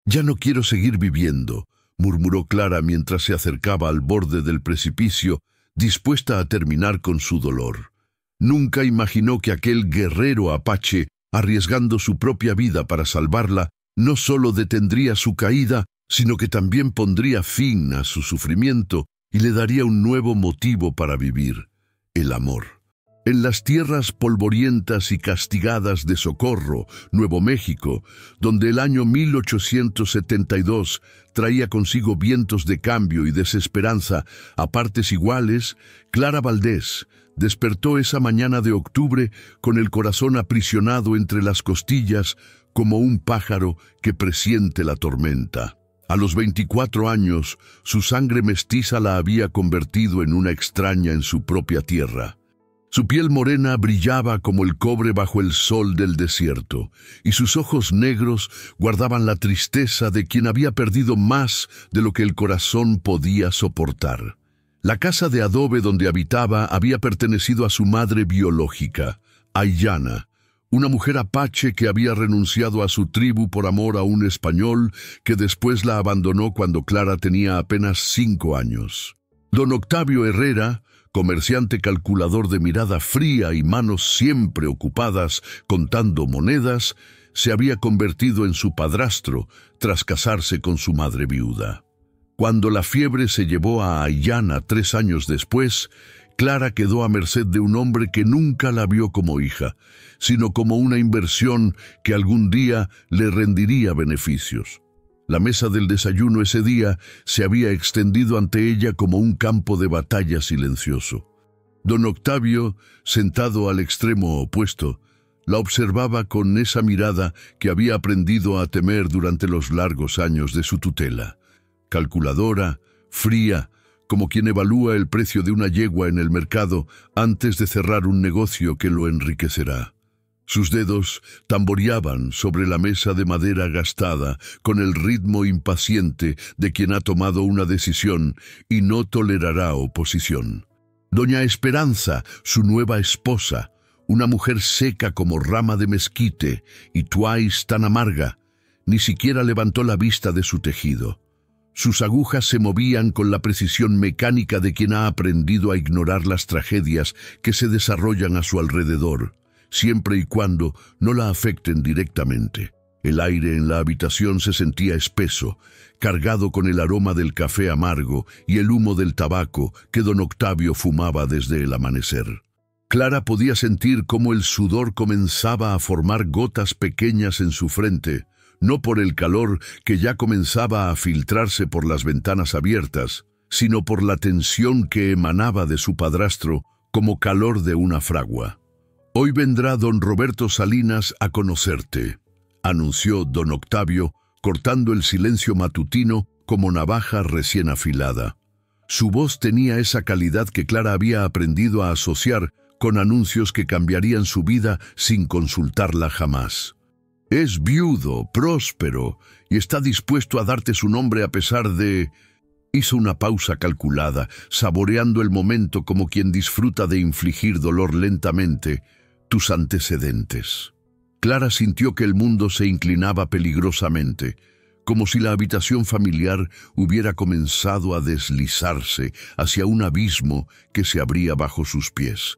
Ya no quiero seguir viviendo, murmuró Clara mientras se acercaba al borde del precipicio, dispuesta a terminar con su dolor. Nunca imaginó que aquel guerrero apache, arriesgando su propia vida para salvarla, no solo detendría su caída, sino que también pondría fin a su sufrimiento y le daría un nuevo motivo para vivir: el amor. En las tierras polvorientas y castigadas de Socorro, Nuevo México, donde el año 1872 traía consigo vientos de cambio y desesperanza a partes iguales, Clara Valdés despertó esa mañana de octubre con el corazón aprisionado entre las costillas como un pájaro que presiente la tormenta. A los 24 años, su sangre mestiza la había convertido en una extraña en su propia tierra. Su piel morena brillaba como el cobre bajo el sol del desierto, y sus ojos negros guardaban la tristeza de quien había perdido más de lo que el corazón podía soportar. La casa de adobe donde habitaba había pertenecido a su madre biológica, Aiyana, una mujer apache que había renunciado a su tribu por amor a un español que después la abandonó cuando Clara tenía apenas 5 años. Don Octavio Herrera, comerciante calculador de mirada fría y manos siempre ocupadas contando monedas, se había convertido en su padrastro tras casarse con su madre viuda. Cuando la fiebre se llevó a Aiyana 3 años después, Clara quedó a merced de un hombre que nunca la vio como hija, sino como una inversión que algún día le rendiría beneficios. La mesa del desayuno ese día se había extendido ante ella como un campo de batalla silencioso. Don Octavio, sentado al extremo opuesto, la observaba con esa mirada que había aprendido a temer durante los largos años de su tutela. Calculadora, fría, como quien evalúa el precio de una yegua en el mercado antes de cerrar un negocio que lo enriquecerá. Sus dedos tamboreaban sobre la mesa de madera gastada con el ritmo impaciente de quien ha tomado una decisión y no tolerará oposición. Doña Esperanza, su nueva esposa, una mujer seca como rama de mezquite y tuáis tan amarga, ni siquiera levantó la vista de su tejido. Sus agujas se movían con la precisión mecánica de quien ha aprendido a ignorar las tragedias que se desarrollan a su alrededor, siempre y cuando no la afecten directamente. El aire en la habitación se sentía espeso, cargado con el aroma del café amargo y el humo del tabaco que don Octavio fumaba desde el amanecer. Clara podía sentir cómo el sudor comenzaba a formar gotas pequeñas en su frente, no por el calor que ya comenzaba a filtrarse por las ventanas abiertas, sino por la tensión que emanaba de su padrastro como calor de una fragua. «Hoy vendrá don Roberto Salinas a conocerte», anunció don Octavio, cortando el silencio matutino como navaja recién afilada. Su voz tenía esa calidad que Clara había aprendido a asociar con anuncios que cambiarían su vida sin consultarla jamás. «Es viudo, próspero, y está dispuesto a darte su nombre a pesar de...» Hizo una pausa calculada, saboreando el momento como quien disfruta de infligir dolor lentamente. «Tus antecedentes». Clara sintió que el mundo se inclinaba peligrosamente, como si la habitación familiar hubiera comenzado a deslizarse hacia un abismo que se abría bajo sus pies.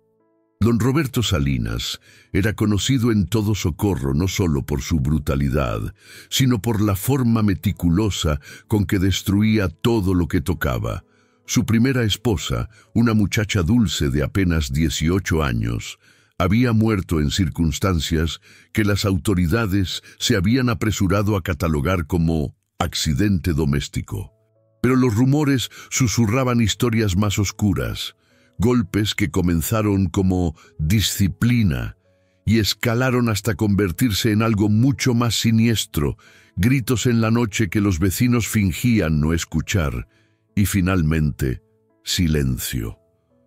Don Roberto Salinas era conocido en todo Socorro no solo por su brutalidad, sino por la forma meticulosa con que destruía todo lo que tocaba. Su primera esposa, una muchacha dulce de apenas 18 años, había muerto en circunstancias que las autoridades se habían apresurado a catalogar como accidente doméstico. Pero los rumores susurraban historias más oscuras, golpes que comenzaron como disciplina y escalaron hasta convertirse en algo mucho más siniestro, gritos en la noche que los vecinos fingían no escuchar, y finalmente, silencio.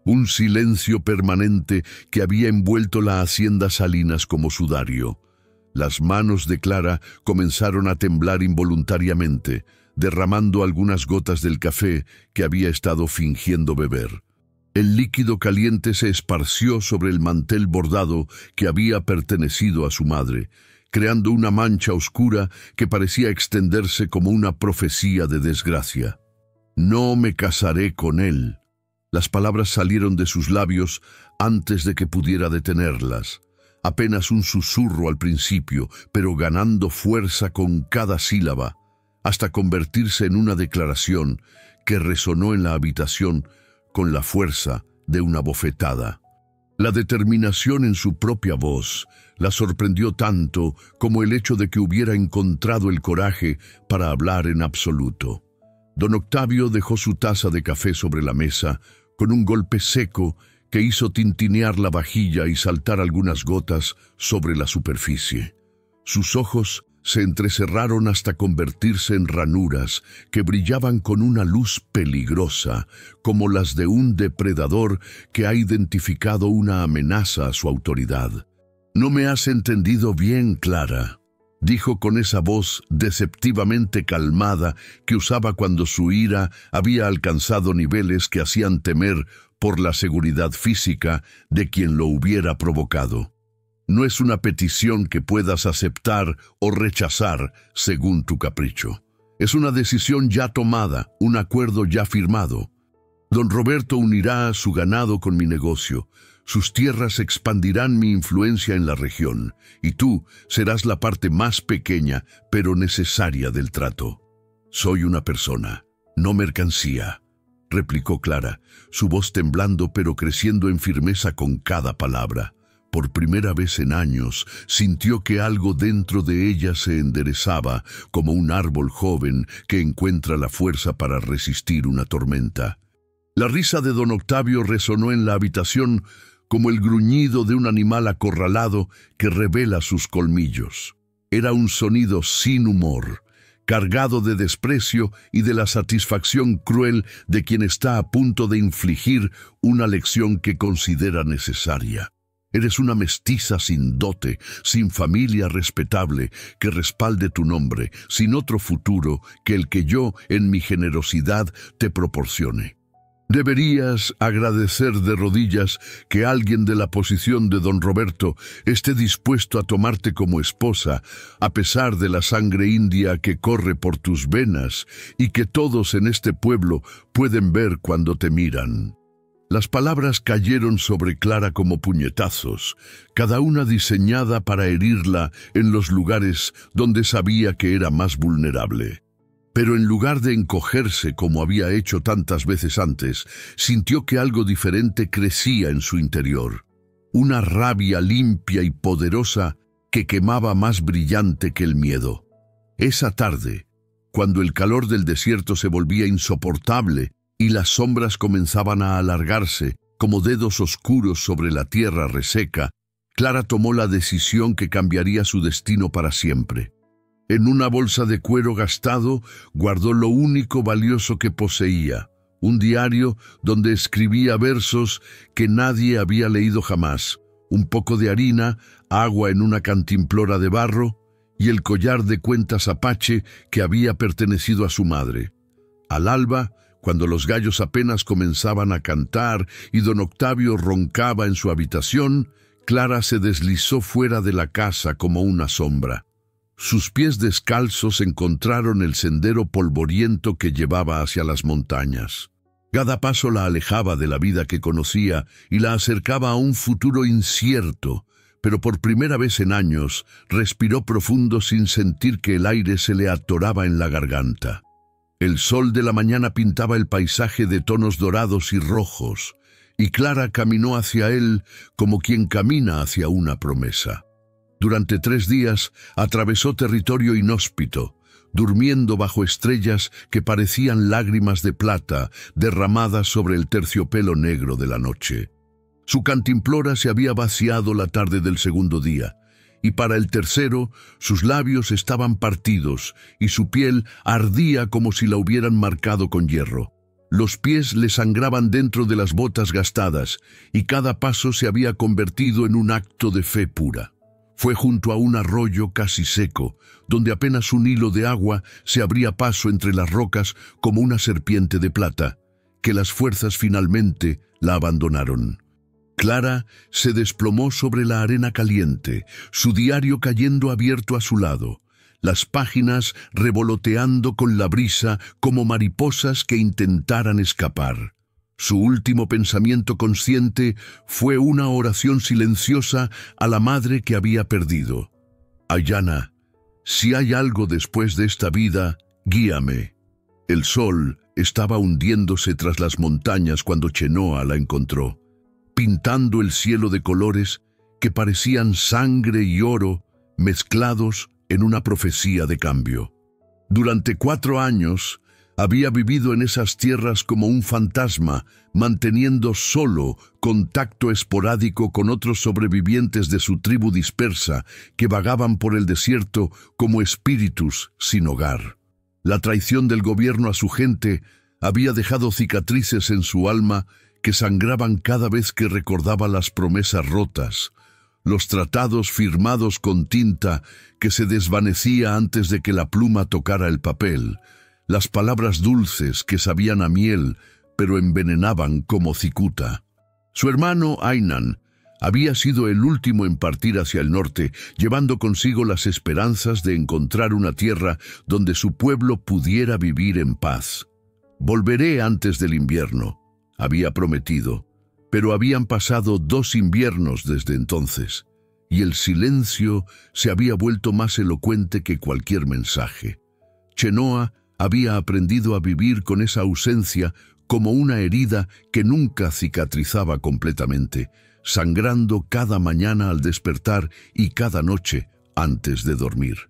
Un silencio permanente que había envuelto la hacienda Salinas como sudario. Las manos de Clara comenzaron a temblar involuntariamente, derramando algunas gotas del café que había estado fingiendo beber. El líquido caliente se esparció sobre el mantel bordado que había pertenecido a su madre, creando una mancha oscura que parecía extenderse como una profecía de desgracia. «No me casaré con él». Las palabras salieron de sus labios antes de que pudiera detenerlas. Apenas un susurro al principio, pero ganando fuerza con cada sílaba, hasta convertirse en una declaración que resonó en la habitación con la fuerza de una bofetada. La determinación en su propia voz la sorprendió tanto como el hecho de que hubiera encontrado el coraje para hablar en absoluto. Don Octavio dejó su taza de café sobre la mesa con un golpe seco que hizo tintinear la vajilla y saltar algunas gotas sobre la superficie. Sus ojos se entrecerraron hasta convertirse en ranuras que brillaban con una luz peligrosa, como las de un depredador que ha identificado una amenaza a su autoridad. «No me has entendido bien, Clara», dijo con esa voz deceptivamente calmada que usaba cuando su ira había alcanzado niveles que hacían temer por la seguridad física de quien lo hubiera provocado. «No es una petición que puedas aceptar o rechazar según tu capricho. Es una decisión ya tomada, un acuerdo ya firmado. Don Roberto unirá su ganado con mi negocio. Sus tierras expandirán mi influencia en la región, y tú serás la parte más pequeña, pero necesaria del trato. Soy una persona, no mercancía», replicó Clara, su voz temblando pero creciendo en firmeza con cada palabra. Por primera vez en años, sintió que algo dentro de ella se enderezaba, como un árbol joven que encuentra la fuerza para resistir una tormenta. La risa de don Octavio resonó en la habitación como el gruñido de un animal acorralado que revela sus colmillos. Era un sonido sin humor, cargado de desprecio y de la satisfacción cruel de quien está a punto de infligir una lección que considera necesaria. «Eres una mestiza sin dote, sin familia respetable que respalde tu nombre, sin otro futuro que el que yo, en mi generosidad, te proporcione. Deberías agradecer de rodillas que alguien de la posición de don Roberto esté dispuesto a tomarte como esposa, a pesar de la sangre india que corre por tus venas y que todos en este pueblo pueden ver cuando te miran». Las palabras cayeron sobre Clara como puñetazos, cada una diseñada para herirla en los lugares donde sabía que era más vulnerable. Pero en lugar de encogerse como había hecho tantas veces antes, sintió que algo diferente crecía en su interior. Una rabia limpia y poderosa que quemaba más brillante que el miedo. Esa tarde, cuando el calor del desierto se volvía insoportable y las sombras comenzaban a alargarse como dedos oscuros sobre la tierra reseca, Clara tomó la decisión que cambiaría su destino para siempre. En una bolsa de cuero gastado guardó lo único valioso que poseía, un diario donde escribía versos que nadie había leído jamás, un poco de harina, agua en una cantimplora de barro y el collar de cuentas apache que había pertenecido a su madre. Al alba, cuando los gallos apenas comenzaban a cantar y don Octavio roncaba en su habitación, Clara se deslizó fuera de la casa como una sombra. Sus pies descalzos encontraron el sendero polvoriento que llevaba hacia las montañas. Cada paso la alejaba de la vida que conocía y la acercaba a un futuro incierto, pero por primera vez en años respiró profundo sin sentir que el aire se le atoraba en la garganta. El sol de la mañana pintaba el paisaje de tonos dorados y rojos, y Clara caminó hacia él como quien camina hacia una promesa. Durante 3 días atravesó territorio inhóspito, durmiendo bajo estrellas que parecían lágrimas de plata derramadas sobre el terciopelo negro de la noche. Su cantimplora se había vaciado la tarde del segundo día, y para el tercero sus labios estaban partidos y su piel ardía como si la hubieran marcado con hierro. Los pies le sangraban dentro de las botas gastadas y cada paso se había convertido en un acto de fe pura. Fue junto a un arroyo casi seco, donde apenas un hilo de agua se abría paso entre las rocas como una serpiente de plata, que las fuerzas finalmente la abandonaron. Clara se desplomó sobre la arena caliente, su diario cayendo abierto a su lado, las páginas revoloteando con la brisa como mariposas que intentaran escapar. Su último pensamiento consciente fue una oración silenciosa a la madre que había perdido. «Ayana, si hay algo después de esta vida, guíame». El sol estaba hundiéndose tras las montañas cuando Chenoa la encontró, pintando el cielo de colores que parecían sangre y oro mezclados en una profecía de cambio. Durante 4 años había vivido en esas tierras como un fantasma, manteniendo solo contacto esporádico con otros sobrevivientes de su tribu dispersa que vagaban por el desierto como espíritus sin hogar. La traición del gobierno a su gente había dejado cicatrices en su alma que sangraban cada vez que recordaba las promesas rotas, los tratados firmados con tinta que se desvanecía antes de que la pluma tocara el papel, las palabras dulces que sabían a miel pero envenenaban como cicuta. Su hermano Ainan había sido el último en partir hacia el norte, llevando consigo las esperanzas de encontrar una tierra donde su pueblo pudiera vivir en paz. «Volveré antes del invierno», había prometido, pero habían pasado 2 inviernos desde entonces, y el silencio se había vuelto más elocuente que cualquier mensaje. Chenoa había aprendido a vivir con esa ausencia como una herida que nunca cicatrizaba completamente, sangrando cada mañana al despertar y cada noche antes de dormir.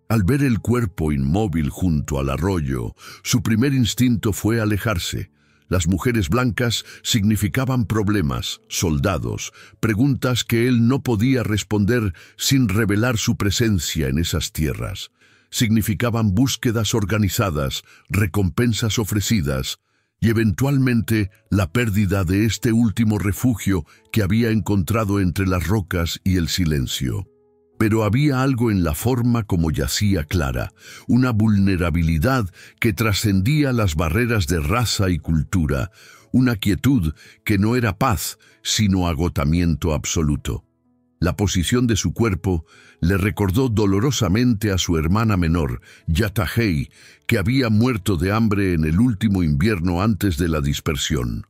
Al ver el cuerpo inmóvil junto al arroyo, su primer instinto fue alejarse. Las mujeres blancas significaban problemas, soldados, preguntas que él no podía responder sin revelar su presencia en esas tierras. Significaban búsquedas organizadas, recompensas ofrecidas y eventualmente la pérdida de este último refugio que había encontrado entre las rocas y el silencio. Pero había algo en la forma como yacía Clara, una vulnerabilidad que trascendía las barreras de raza y cultura, una quietud que no era paz, sino agotamiento absoluto. La posición de su cuerpo le recordó dolorosamente a su hermana menor, Yatahei, que había muerto de hambre en el último invierno antes de la dispersión.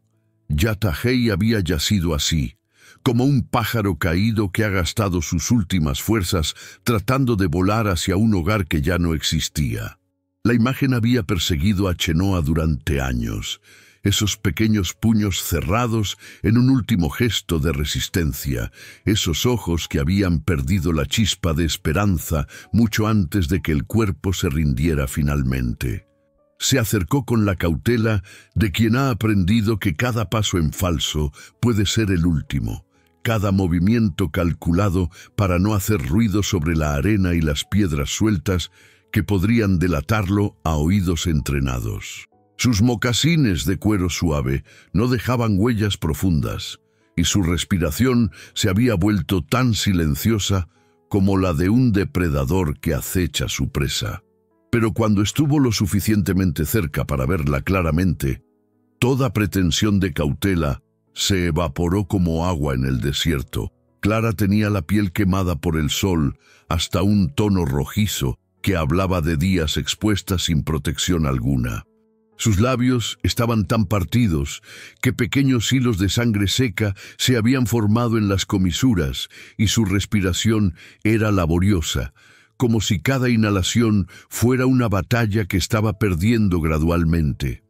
Yatahei había yacido así, como un pájaro caído que ha gastado sus últimas fuerzas tratando de volar hacia un hogar que ya no existía. La imagen había perseguido a Chenoa durante años, esos pequeños puños cerrados en un último gesto de resistencia, esos ojos que habían perdido la chispa de esperanza mucho antes de que el cuerpo se rindiera finalmente. Se acercó con la cautela de quien ha aprendido que cada paso en falso puede ser el último, cada movimiento calculado para no hacer ruido sobre la arena y las piedras sueltas que podrían delatarlo a oídos entrenados. Sus mocasines de cuero suave no dejaban huellas profundas, y su respiración se había vuelto tan silenciosa como la de un depredador que acecha su presa. Pero cuando estuvo lo suficientemente cerca para verla claramente, toda pretensión de cautela se evaporó como agua en el desierto. Clara tenía la piel quemada por el sol hasta un tono rojizo que hablaba de días expuestas sin protección alguna. Sus labios estaban tan partidos que pequeños hilos de sangre seca se habían formado en las comisuras y su respiración era laboriosa, como si cada inhalación fuera una batalla que estaba perdiendo gradualmente.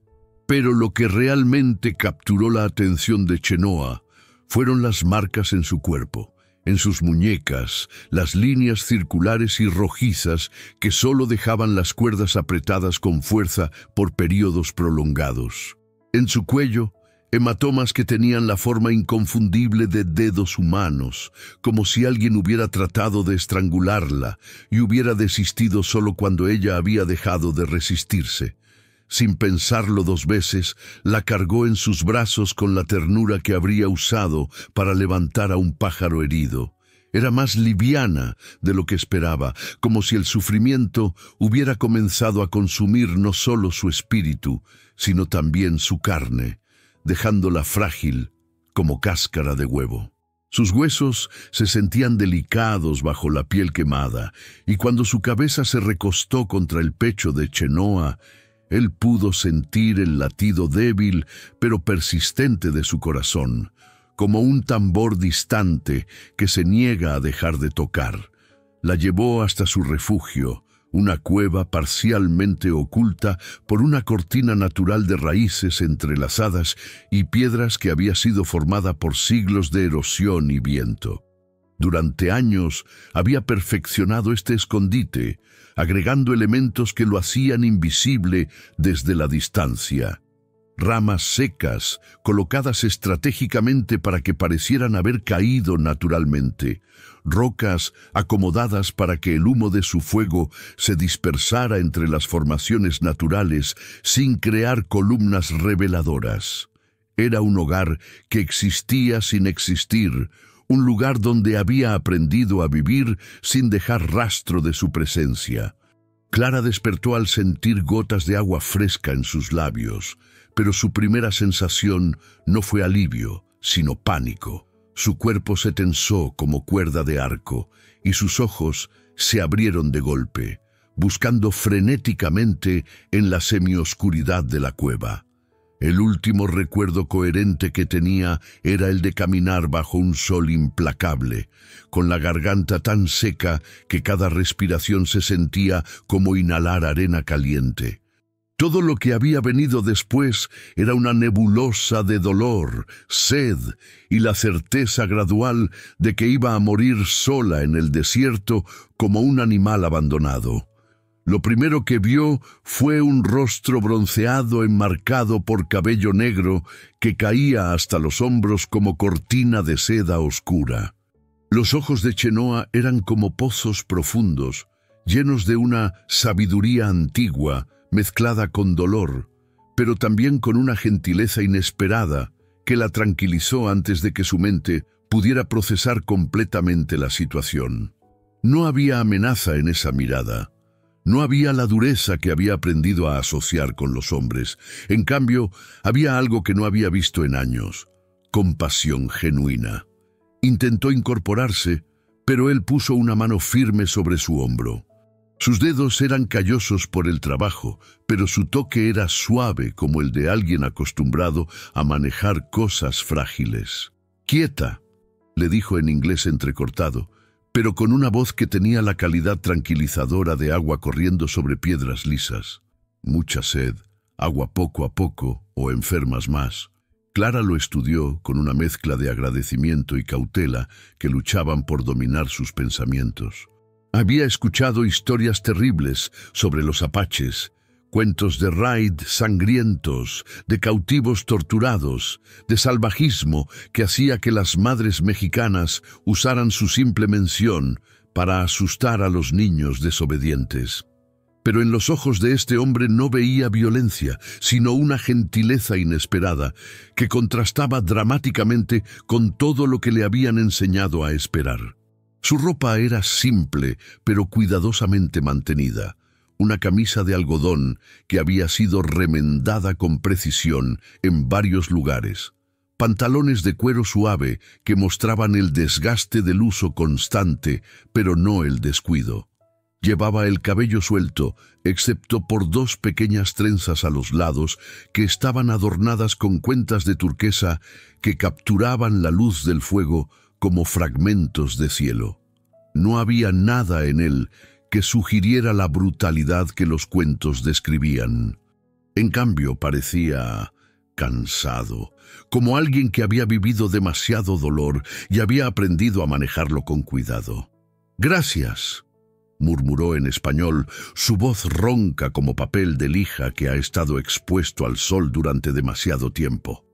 Pero lo que realmente capturó la atención de Chenoa fueron las marcas en su cuerpo. En sus muñecas, las líneas circulares y rojizas que solo dejaban las cuerdas apretadas con fuerza por periodos prolongados. En su cuello, hematomas que tenían la forma inconfundible de dedos humanos, como si alguien hubiera tratado de estrangularla y hubiera desistido solo cuando ella había dejado de resistirse. Sin pensarlo 2 veces, la cargó en sus brazos con la ternura que habría usado para levantar a un pájaro herido. Era más liviana de lo que esperaba, como si el sufrimiento hubiera comenzado a consumir no solo su espíritu, sino también su carne, dejándola frágil como cáscara de huevo. Sus huesos se sentían delicados bajo la piel quemada, y cuando su cabeza se recostó contra el pecho de Chenoa, él pudo sentir el latido débil pero persistente de su corazón, como un tambor distante que se niega a dejar de tocar. La llevó hasta su refugio, una cueva parcialmente oculta por una cortina natural de raíces entrelazadas y piedras que había sido formada por siglos de erosión y viento. Durante años había perfeccionado este escondite, agregando elementos que lo hacían invisible desde la distancia. Ramas secas, colocadas estratégicamente para que parecieran haber caído naturalmente, rocas acomodadas para que el humo de su fuego se dispersara entre las formaciones naturales sin crear columnas reveladoras. Era un hogar que existía sin existir, un lugar donde había aprendido a vivir sin dejar rastro de su presencia. Clara despertó al sentir gotas de agua fresca en sus labios, pero su primera sensación no fue alivio, sino pánico. Su cuerpo se tensó como cuerda de arco y sus ojos se abrieron de golpe, buscando frenéticamente en la semioscuridad de la cueva. El último recuerdo coherente que tenía era el de caminar bajo un sol implacable, con la garganta tan seca que cada respiración se sentía como inhalar arena caliente. Todo lo que había venido después era una nebulosa de dolor, sed y la certeza gradual de que iba a morir sola en el desierto como un animal abandonado. Lo primero que vio fue un rostro bronceado enmarcado por cabello negro que caía hasta los hombros como cortina de seda oscura. Los ojos de Chenoa eran como pozos profundos, llenos de una sabiduría antigua, mezclada con dolor, pero también con una gentileza inesperada que la tranquilizó antes de que su mente pudiera procesar completamente la situación. No había amenaza en esa mirada. No había la dureza que había aprendido a asociar con los hombres. En cambio, había algo que no había visto en años: compasión genuina. Intentó incorporarse, pero él puso una mano firme sobre su hombro. Sus dedos eran callosos por el trabajo, pero su toque era suave como el de alguien acostumbrado a manejar cosas frágiles. «Quieta», le dijo en inglés entrecortado, pero con una voz que tenía la calidad tranquilizadora de agua corriendo sobre piedras lisas. «Mucha sed, agua poco a poco o enfermas más». Clara lo estudió con una mezcla de agradecimiento y cautela que luchaban por dominar sus pensamientos. Había escuchado historias terribles sobre los apaches, cuentos de raid sangrientos, de cautivos torturados, de salvajismo que hacía que las madres mexicanas usaran su simple mención para asustar a los niños desobedientes. Pero en los ojos de este hombre no veía violencia, sino una gentileza inesperada que contrastaba dramáticamente con todo lo que le habían enseñado a esperar. Su ropa era simple, pero cuidadosamente mantenida. Una camisa de algodón que había sido remendada con precisión en varios lugares. Pantalones de cuero suave que mostraban el desgaste del uso constante, pero no el descuido. Llevaba el cabello suelto, excepto por dos pequeñas trenzas a los lados que estaban adornadas con cuentas de turquesa que capturaban la luz del fuego como fragmentos de cielo. No había nada en él que sugiriera la brutalidad que los cuentos describían. En cambio, parecía cansado, como alguien que había vivido demasiado dolor y había aprendido a manejarlo con cuidado. «Gracias», murmuró en español, su voz ronca como papel de lija que ha estado expuesto al sol durante demasiado tiempo.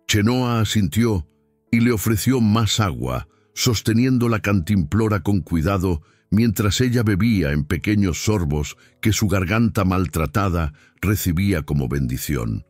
Chenoa asintió y le ofreció más agua, sosteniendo la cantimplora con cuidado mientras ella bebía en pequeños sorbos que su garganta maltratada recibía como bendición.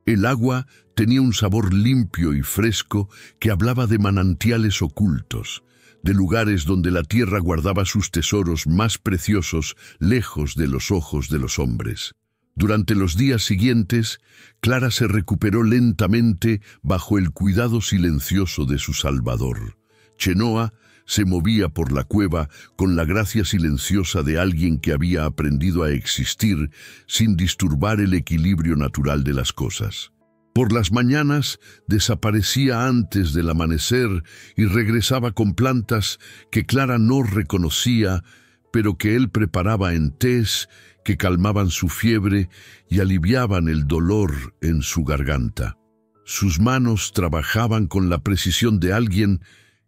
El agua tenía un sabor limpio y fresco que hablaba de manantiales ocultos, de lugares donde la tierra guardaba sus tesoros más preciosos lejos de los ojos de los hombres. Durante los días siguientes, Clara se recuperó lentamente bajo el cuidado silencioso de su Salvador. Chenoa se movía por la cueva con la gracia silenciosa de alguien que había aprendido a existir sin disturbar el equilibrio natural de las cosas. Por las mañanas desaparecía antes del amanecer y regresaba con plantas que Clara no reconocía, pero que él preparaba en tés que calmaban su fiebre y aliviaban el dolor en su garganta. Sus manos trabajaban con la precisión de alguien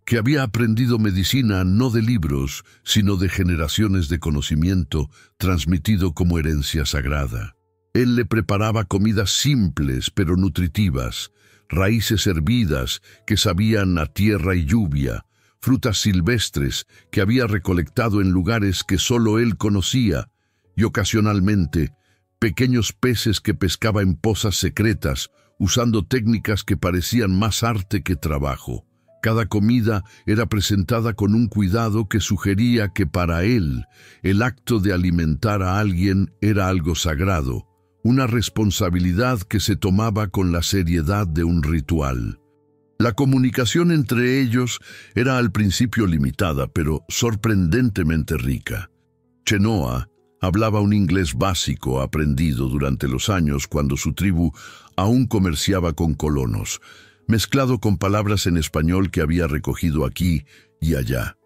que había aprendido medicina no de libros, sino de generaciones de conocimiento transmitido como herencia sagrada. Él le preparaba comidas simples pero nutritivas, raíces hervidas que sabían a tierra y lluvia, frutas silvestres que había recolectado en lugares que solo él conocía, y ocasionalmente pequeños peces que pescaba en pozas secretas, usando técnicas que parecían más arte que trabajo. Cada comida era presentada con un cuidado que sugería que para él el acto de alimentar a alguien era algo sagrado, una responsabilidad que se tomaba con la seriedad de un ritual. La comunicación entre ellos era al principio limitada, pero sorprendentemente rica. Chenoa hablaba un inglés básico aprendido durante los años cuando su tribu aún comerciaba con colonos, mezclado con palabras en español que había recogido aquí y allá.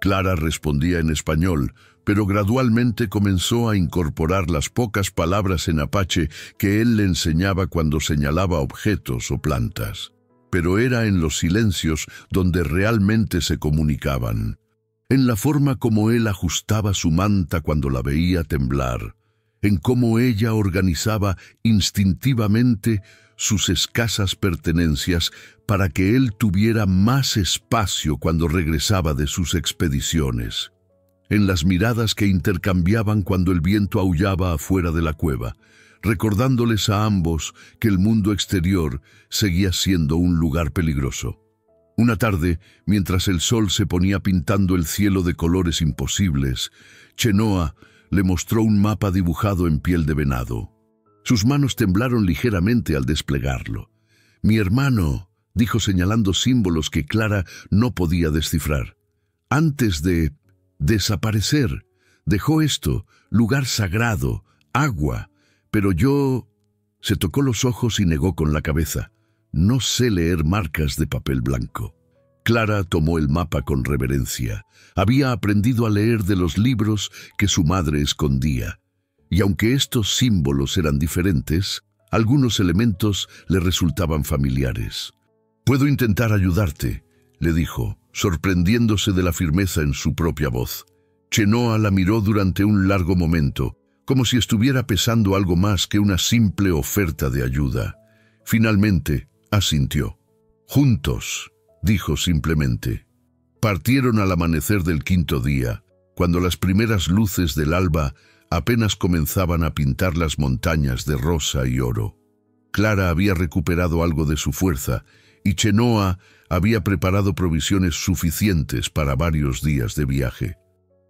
Clara respondía en español, pero gradualmente comenzó a incorporar las pocas palabras en apache que él le enseñaba cuando señalaba objetos o plantas. Pero era en los silencios donde realmente se comunicaban, en la forma como él ajustaba su manta cuando la veía temblar, en cómo ella organizaba instintivamente sus escasas pertenencias para que él tuviera más espacio cuando regresaba de sus expediciones, en las miradas que intercambiaban cuando el viento aullaba afuera de la cueva, recordándoles a ambos que el mundo exterior seguía siendo un lugar peligroso. Una tarde, mientras el sol se ponía pintando el cielo de colores imposibles, Chenoa le mostró un mapa dibujado en piel de venado. Sus manos temblaron ligeramente al desplegarlo. «Mi hermano», dijo señalando símbolos que Clara no podía descifrar. «Antes de desaparecer, dejó esto, lugar sagrado, agua, pero yo...» Se tocó los ojos y negó con la cabeza. «No sé leer marcas de papel blanco». Clara tomó el mapa con reverencia. Había aprendido a leer de los libros que su madre escondía. Y aunque estos símbolos eran diferentes, algunos elementos le resultaban familiares. «Puedo intentar ayudarte», le dijo, sorprendiéndose de la firmeza en su propia voz. Chenoa la miró durante un largo momento, como si estuviera pesando algo más que una simple oferta de ayuda. Finalmente, asintió. «Juntos», dijo simplemente. Partieron al amanecer del quinto día, cuando las primeras luces del alba apenas comenzaban a pintar las montañas de rosa y oro. Clara había recuperado algo de su fuerza y Chenoa había preparado provisiones suficientes para varios días de viaje.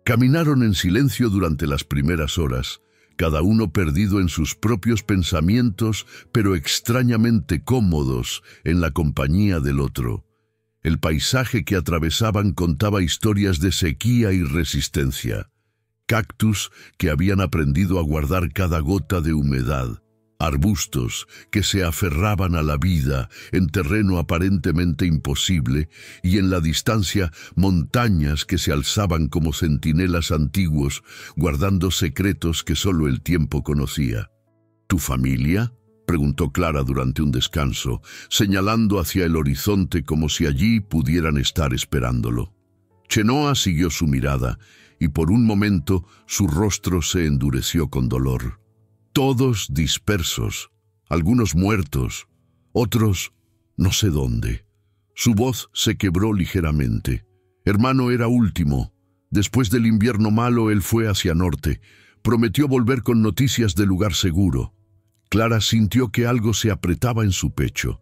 Caminaron en silencio durante las primeras horas, cada uno perdido en sus propios pensamientos, pero extrañamente cómodos en la compañía del otro. El paisaje que atravesaban contaba historias de sequía y resistencia. Cactus que habían aprendido a guardar cada gota de humedad, arbustos que se aferraban a la vida en terreno aparentemente imposible y en la distancia montañas que se alzaban como centinelas antiguos guardando secretos que solo el tiempo conocía. «¿Tu familia?», preguntó Clara durante un descanso, señalando hacia el horizonte como si allí pudieran estar esperándolo. Chenoa siguió su mirada y por un momento su rostro se endureció con dolor. «Todos dispersos, algunos muertos, otros no sé dónde». Su voz se quebró ligeramente. «Hermano era último. Después del invierno malo él fue hacia norte. Prometió volver con noticias de lugar seguro». Clara sintió que algo se apretaba en su pecho.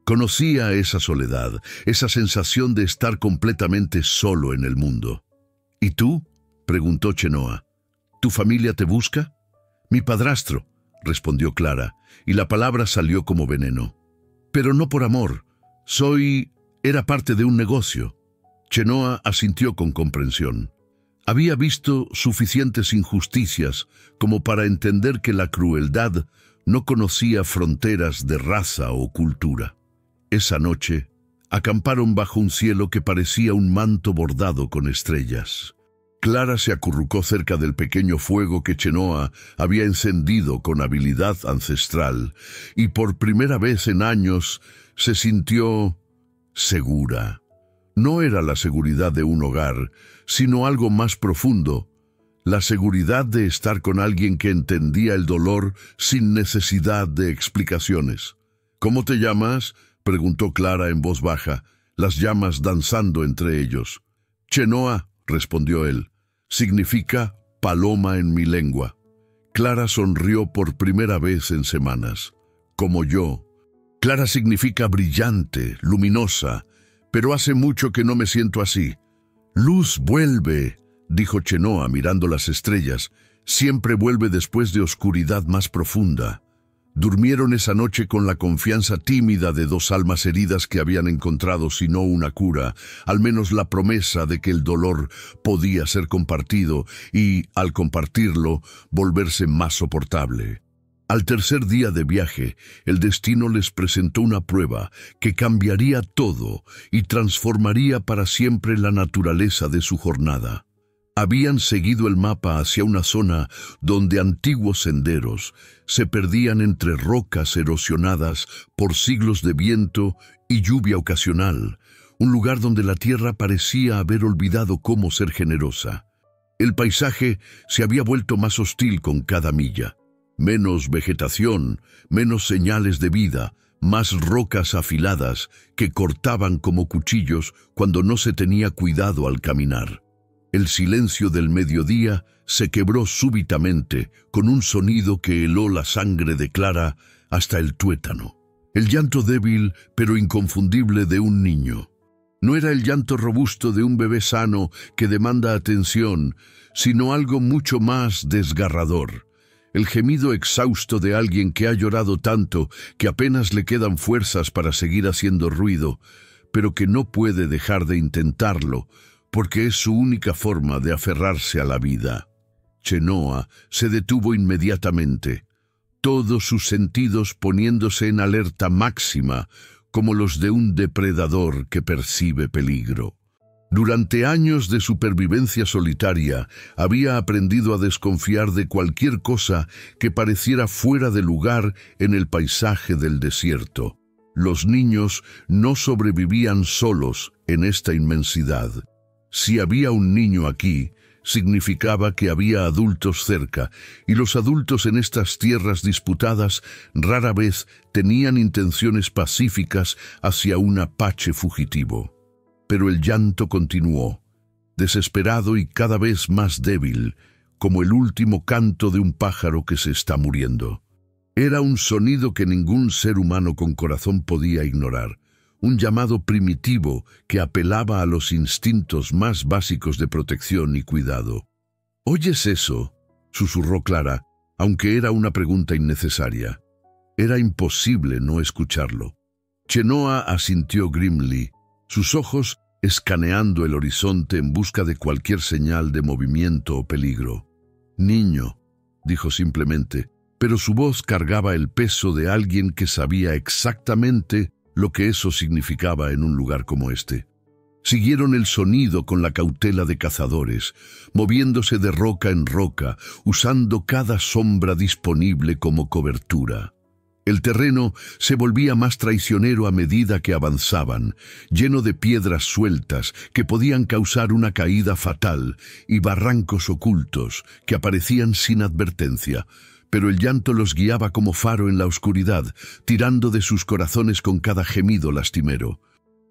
Conocía esa soledad, esa sensación de estar completamente solo en el mundo. «¿Y tú?», preguntó Chenoa. «¿Tu familia te busca?» «Mi padrastro», respondió Clara, y la palabra salió como veneno. Pero no por amor. Era parte de un negocio. Chenoa asintió con comprensión. Había visto suficientes injusticias como para entender que la crueldad no conocía fronteras de raza o cultura. Esa noche, acamparon bajo un cielo que parecía un manto bordado con estrellas. Clara se acurrucó cerca del pequeño fuego que Chenoa había encendido con habilidad ancestral, y por primera vez en años se sintió segura. No era la seguridad de un hogar, sino algo más profundo, la seguridad de estar con alguien que entendía el dolor sin necesidad de explicaciones. «¿Cómo te llamas?», preguntó Clara en voz baja, las llamas danzando entre ellos. «Chenoa», respondió él, «significa paloma en mi lengua». Clara sonrió por primera vez en semanas. «Como yo». Clara significa brillante, luminosa, pero hace mucho que no me siento así. «Luz vuelve», dijo Chenoa mirando las estrellas, «siempre vuelve después de oscuridad más profunda». Durmieron esa noche con la confianza tímida de dos almas heridas que habían encontrado, si no una cura, al menos la promesa de que el dolor podía ser compartido y, al compartirlo, volverse más soportable. Al tercer día de viaje, el destino les presentó una prueba que cambiaría todo y transformaría para siempre la naturaleza de su jornada. Habían seguido el mapa hacia una zona donde antiguos senderos se perdían entre rocas erosionadas por siglos de viento y lluvia ocasional, un lugar donde la tierra parecía haber olvidado cómo ser generosa. El paisaje se había vuelto más hostil con cada milla. Menos vegetación, menos señales de vida, más rocas afiladas que cortaban como cuchillos cuando no se tenía cuidado al caminar. El silencio del mediodía se quebró súbitamente con un sonido que heló la sangre de Clara hasta el tuétano. El llanto débil pero inconfundible de un niño. No era el llanto robusto de un bebé sano que demanda atención, sino algo mucho más desgarrador. El gemido exhausto de alguien que ha llorado tanto que apenas le quedan fuerzas para seguir haciendo ruido, pero que no puede dejar de intentarlo, porque es su única forma de aferrarse a la vida. Chenoa se detuvo inmediatamente, todos sus sentidos poniéndose en alerta máxima, como los de un depredador que percibe peligro. Durante años de supervivencia solitaria, había aprendido a desconfiar de cualquier cosa que pareciera fuera de lugar en el paisaje del desierto. Los niños no sobrevivían solos en esta inmensidad. Si había un niño aquí, significaba que había adultos cerca, y los adultos en estas tierras disputadas rara vez tenían intenciones pacíficas hacia un apache fugitivo. Pero el llanto continuó, desesperado y cada vez más débil, como el último canto de un pájaro que se está muriendo. Era un sonido que ningún ser humano con corazón podía ignorar. Un llamado primitivo que apelaba a los instintos más básicos de protección y cuidado. «¿Oyes eso?», susurró Clara, aunque era una pregunta innecesaria. Era imposible no escucharlo. Chenoa asintió grimly, sus ojos escaneando el horizonte en busca de cualquier señal de movimiento o peligro. «Niño», dijo simplemente, pero su voz cargaba el peso de alguien que sabía exactamente lo que eso significaba en un lugar como este. Siguieron el sonido con la cautela de cazadores, moviéndose de roca en roca, usando cada sombra disponible como cobertura. El terreno se volvía más traicionero a medida que avanzaban, lleno de piedras sueltas que podían causar una caída fatal y barrancos ocultos que aparecían sin advertencia. Pero el llanto los guiaba como faro en la oscuridad, tirando de sus corazones con cada gemido lastimero.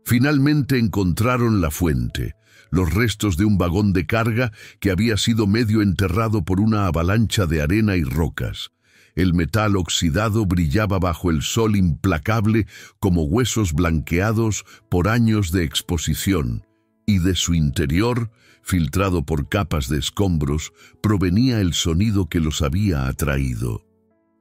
Finalmente encontraron la fuente, los restos de un vagón de carga que había sido medio enterrado por una avalancha de arena y rocas. El metal oxidado brillaba bajo el sol implacable como huesos blanqueados por años de exposición, y de su interior, filtrado por capas de escombros, provenía el sonido que los había atraído.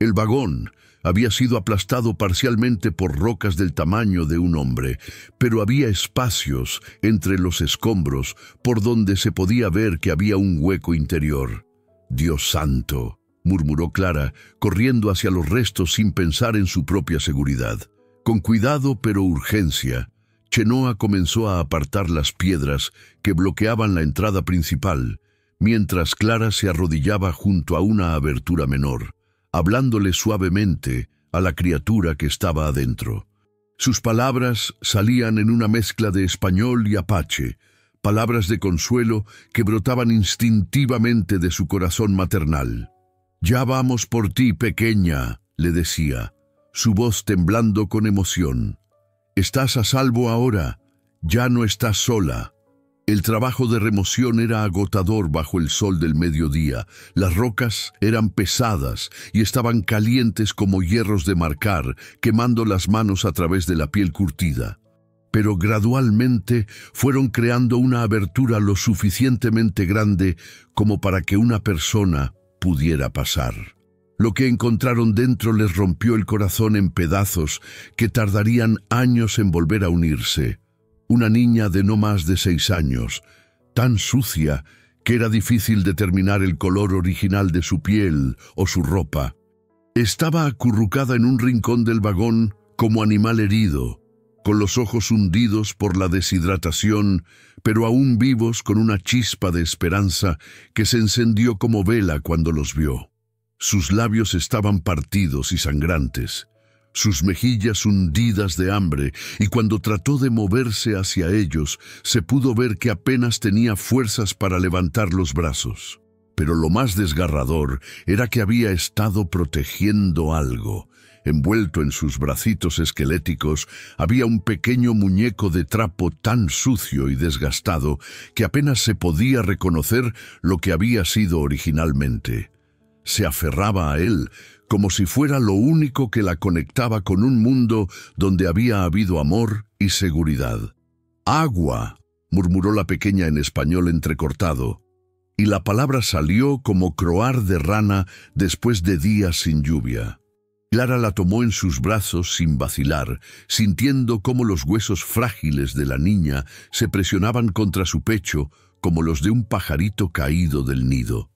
El vagón había sido aplastado parcialmente por rocas del tamaño de un hombre, pero había espacios entre los escombros por donde se podía ver que había un hueco interior. «Dios santo», murmuró Clara, corriendo hacia los restos sin pensar en su propia seguridad. Con cuidado pero urgencia, Chenoa comenzó a apartar las piedras que bloqueaban la entrada principal, mientras Clara se arrodillaba junto a una abertura menor, hablándole suavemente a la criatura que estaba adentro. Sus palabras salían en una mezcla de español y apache, palabras de consuelo que brotaban instintivamente de su corazón maternal. «Ya vamos por ti, pequeña», le decía, su voz temblando con emoción. «Estás a salvo ahora, ya no estás sola». El trabajo de remoción era agotador bajo el sol del mediodía. Las rocas eran pesadas y estaban calientes como hierros de marcar, quemando las manos a través de la piel curtida. Pero gradualmente fueron creando una abertura lo suficientemente grande como para que una persona pudiera pasar. Lo que encontraron dentro les rompió el corazón en pedazos que tardarían años en volver a unirse. Una niña de no más de 6 años, tan sucia que era difícil determinar el color original de su piel o su ropa. Estaba acurrucada en un rincón del vagón como animal herido, con los ojos hundidos por la deshidratación, pero aún vivos con una chispa de esperanza que se encendió como vela cuando los vio. Sus labios estaban partidos y sangrantes, sus mejillas hundidas de hambre, y cuando trató de moverse hacia ellos, se pudo ver que apenas tenía fuerzas para levantar los brazos. Pero lo más desgarrador era que había estado protegiendo algo. Envuelto en sus bracitos esqueléticos, había un pequeño muñeco de trapo tan sucio y desgastado que apenas se podía reconocer lo que había sido originalmente. Se aferraba a él como si fuera lo único que la conectaba con un mundo donde había habido amor y seguridad. «Agua», murmuró la pequeña en español entrecortado, y la palabra salió como croar de rana después de días sin lluvia. Clara la tomó en sus brazos sin vacilar, sintiendo cómo los huesos frágiles de la niña se presionaban contra su pecho como los de un pajarito caído del nido.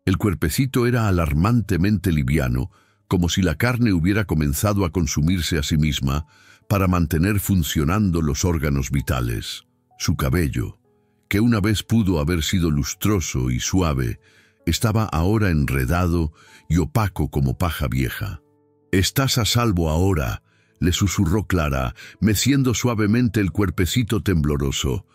El cuerpecito era alarmantemente liviano, como si la carne hubiera comenzado a consumirse a sí misma para mantener funcionando los órganos vitales. Su cabello, que una vez pudo haber sido lustroso y suave, estaba ahora enredado y opaco como paja vieja. «Estás a salvo ahora», le susurró Clara, meciendo suavemente el cuerpecito tembloroso.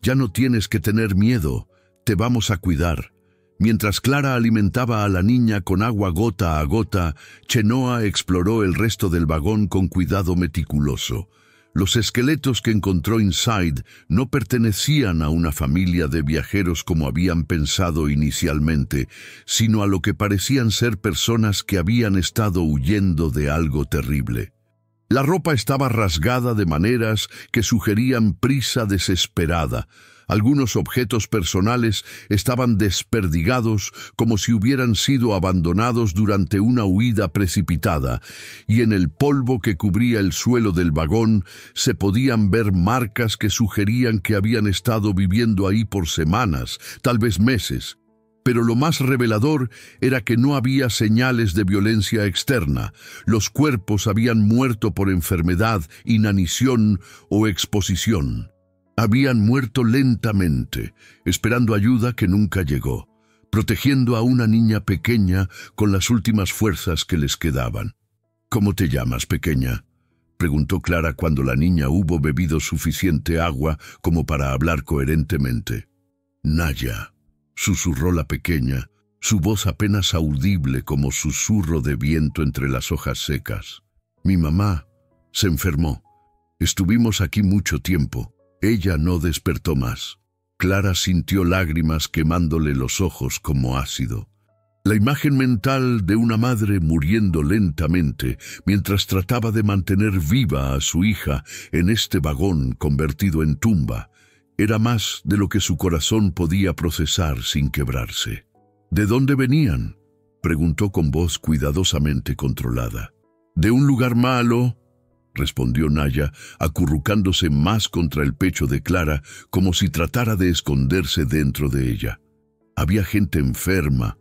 «Ya no tienes que tener miedo, te vamos a cuidar». Mientras Clara alimentaba a la niña con agua gota a gota, Chenoa exploró el resto del vagón con cuidado meticuloso. Los esqueletos que encontró Inside no pertenecían a una familia de viajeros como habían pensado inicialmente, sino a lo que parecían ser personas que habían estado huyendo de algo terrible. La ropa estaba rasgada de maneras que sugerían prisa desesperada. Algunos objetos personales estaban desperdigados como si hubieran sido abandonados durante una huida precipitada, y en el polvo que cubría el suelo del vagón se podían ver marcas que sugerían que habían estado viviendo ahí por semanas, tal vez meses. Pero lo más revelador era que no había señales de violencia externa. Los cuerpos habían muerto por enfermedad, inanición o exposición. Habían muerto lentamente, esperando ayuda que nunca llegó, protegiendo a una niña pequeña con las últimas fuerzas que les quedaban. «¿Cómo te llamas, pequeña?», preguntó Clara cuando la niña hubo bebido suficiente agua como para hablar coherentemente. «Naya», susurró la pequeña, su voz apenas audible como susurro de viento entre las hojas secas. «Mi mamá se enfermó. Estuvimos aquí mucho tiempo. Ella no despertó más». Clara sintió lágrimas quemándole los ojos como ácido. La imagen mental de una madre muriendo lentamente mientras trataba de mantener viva a su hija en este vagón convertido en tumba era más de lo que su corazón podía procesar sin quebrarse. «¿De dónde venían?», preguntó con voz cuidadosamente controlada. «¿De un lugar malo?», respondió Naya, acurrucándose más contra el pecho de Clara, como si tratara de esconderse dentro de ella. Había gente enferma,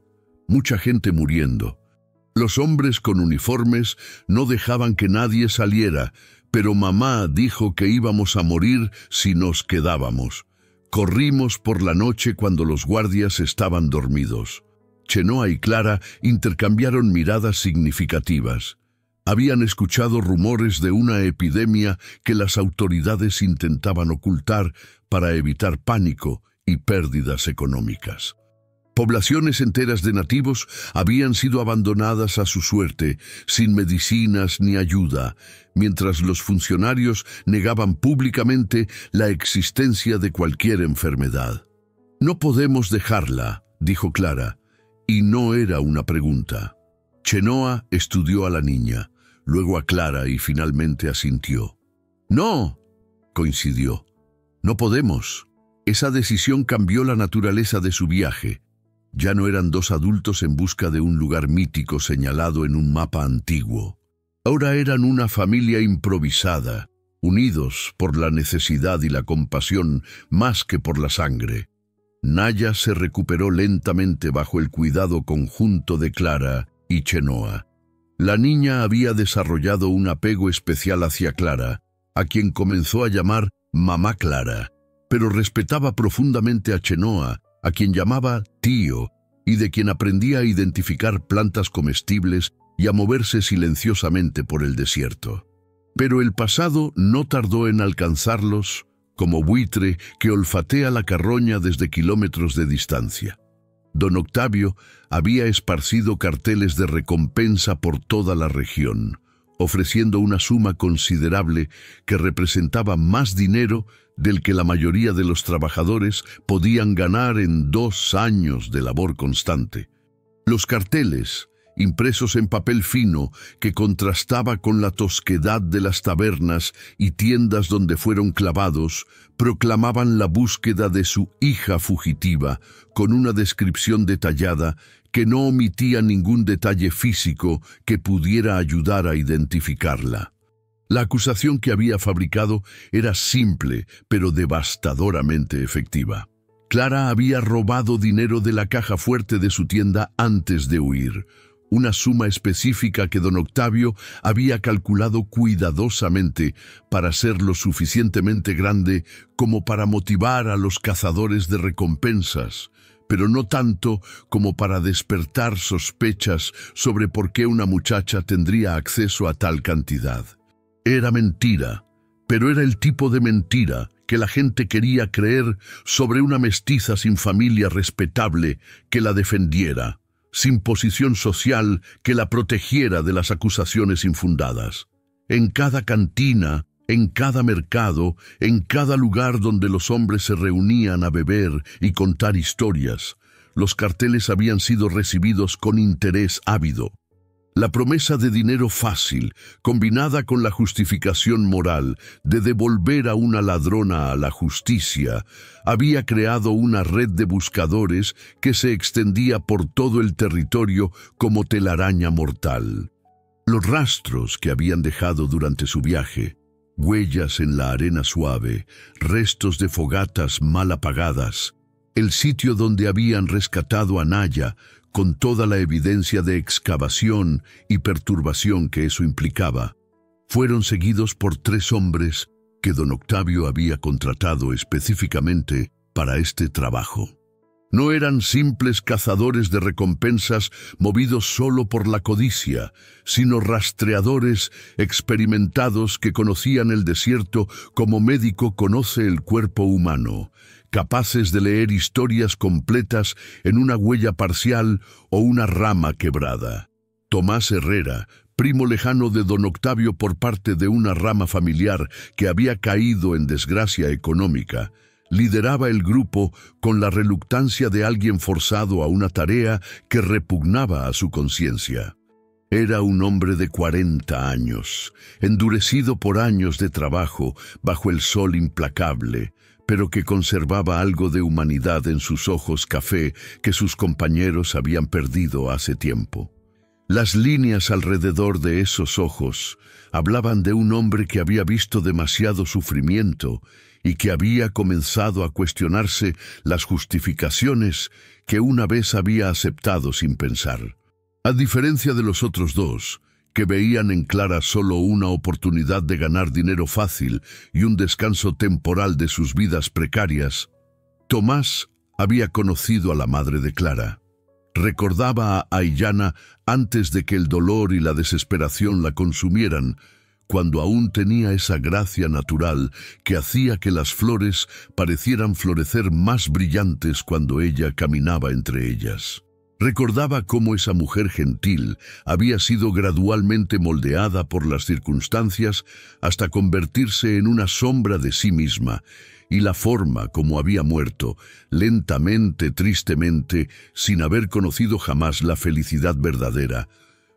mucha gente muriendo. Los hombres con uniformes no dejaban que nadie saliera, pero mamá dijo que íbamos a morir si nos quedábamos. Corrimos por la noche cuando los guardias estaban dormidos. Chenoa y Clara intercambiaron miradas significativas. Habían escuchado rumores de una epidemia que las autoridades intentaban ocultar para evitar pánico y pérdidas económicas. Poblaciones enteras de nativos habían sido abandonadas a su suerte, sin medicinas ni ayuda, mientras los funcionarios negaban públicamente la existencia de cualquier enfermedad. «No podemos dejarla», dijo Clara, y no era una pregunta. Chenoa estudió a la niña, luego a Clara y finalmente asintió. «No», coincidió, «no podemos». Esa decisión cambió la naturaleza de su viaje. Ya no eran dos adultos en busca de un lugar mítico señalado en un mapa antiguo. Ahora eran una familia improvisada, unidos por la necesidad y la compasión más que por la sangre. Naya se recuperó lentamente bajo el cuidado conjunto de Clara y Chenoa. La niña había desarrollado un apego especial hacia Clara, a quien comenzó a llamar Mamá Clara, pero respetaba profundamente a Chenoa, a quien llamaba tío, y de quien aprendía a identificar plantas comestibles y a moverse silenciosamente por el desierto. Pero el pasado no tardó en alcanzarlos, como buitre que olfatea la carroña desde kilómetros de distancia. Don Octavio había esparcido carteles de recompensa por toda la región, ofreciendo una suma considerable que representaba más dinero del que la mayoría de los trabajadores podían ganar en 2 años de labor constante. Los carteles, impresos en papel fino que contrastaba con la tosquedad de las tabernas y tiendas donde fueron clavados, proclamaban la búsqueda de su hija fugitiva, con una descripción detallada que no omitía ningún detalle físico que pudiera ayudar a identificarla. La acusación que había fabricado era simple, pero devastadoramente efectiva. Clara había robado dinero de la caja fuerte de su tienda antes de huir, una suma específica que don Octavio había calculado cuidadosamente para ser lo suficientemente grande como para motivar a los cazadores de recompensas, pero no tanto como para despertar sospechas sobre por qué una muchacha tendría acceso a tal cantidad. Era mentira, pero era el tipo de mentira que la gente quería creer sobre una mestiza sin familia respetable que la defendiera, sin posición social que la protegiera de las acusaciones infundadas. En cada cantina, en cada mercado, en cada lugar donde los hombres se reunían a beber y contar historias, los carteles habían sido recibidos con interés ávido. La promesa de dinero fácil, combinada con la justificación moral de devolver a una ladrona a la justicia, había creado una red de buscadores que se extendía por todo el territorio como telaraña mortal. Los rastros que habían dejado durante su viaje, huellas en la arena suave, restos de fogatas mal apagadas, el sitio donde habían rescatado a Naya, con toda la evidencia de excavación y perturbación que eso implicaba, fueron seguidos por 3 hombres que don Octavio había contratado específicamente para este trabajo. No eran simples cazadores de recompensas movidos solo por la codicia, sino rastreadores experimentados que conocían el desierto como médico conoce el cuerpo humano, capaces de leer historias completas en una huella parcial o una rama quebrada. Tomás Herrera, primo lejano de don Octavio por parte de una rama familiar que había caído en desgracia económica, lideraba el grupo con la reluctancia de alguien forzado a una tarea que repugnaba a su conciencia. Era un hombre de 40 años, endurecido por años de trabajo bajo el sol implacable, pero que conservaba algo de humanidad en sus ojos café que sus compañeros habían perdido hace tiempo. Las líneas alrededor de esos ojos hablaban de un hombre que había visto demasiado sufrimiento y que había comenzado a cuestionarse las justificaciones que una vez había aceptado sin pensar. A diferencia de los otros dos, que veían en Clara solo una oportunidad de ganar dinero fácil y un descanso temporal de sus vidas precarias, Tomás había conocido a la madre de Clara. Recordaba a Aiyana antes de que el dolor y la desesperación la consumieran, cuando aún tenía esa gracia natural que hacía que las flores parecieran florecer más brillantes cuando ella caminaba entre ellas. Recordaba cómo esa mujer gentil había sido gradualmente moldeada por las circunstancias hasta convertirse en una sombra de sí misma, y la forma como había muerto, lentamente, tristemente, sin haber conocido jamás la felicidad verdadera,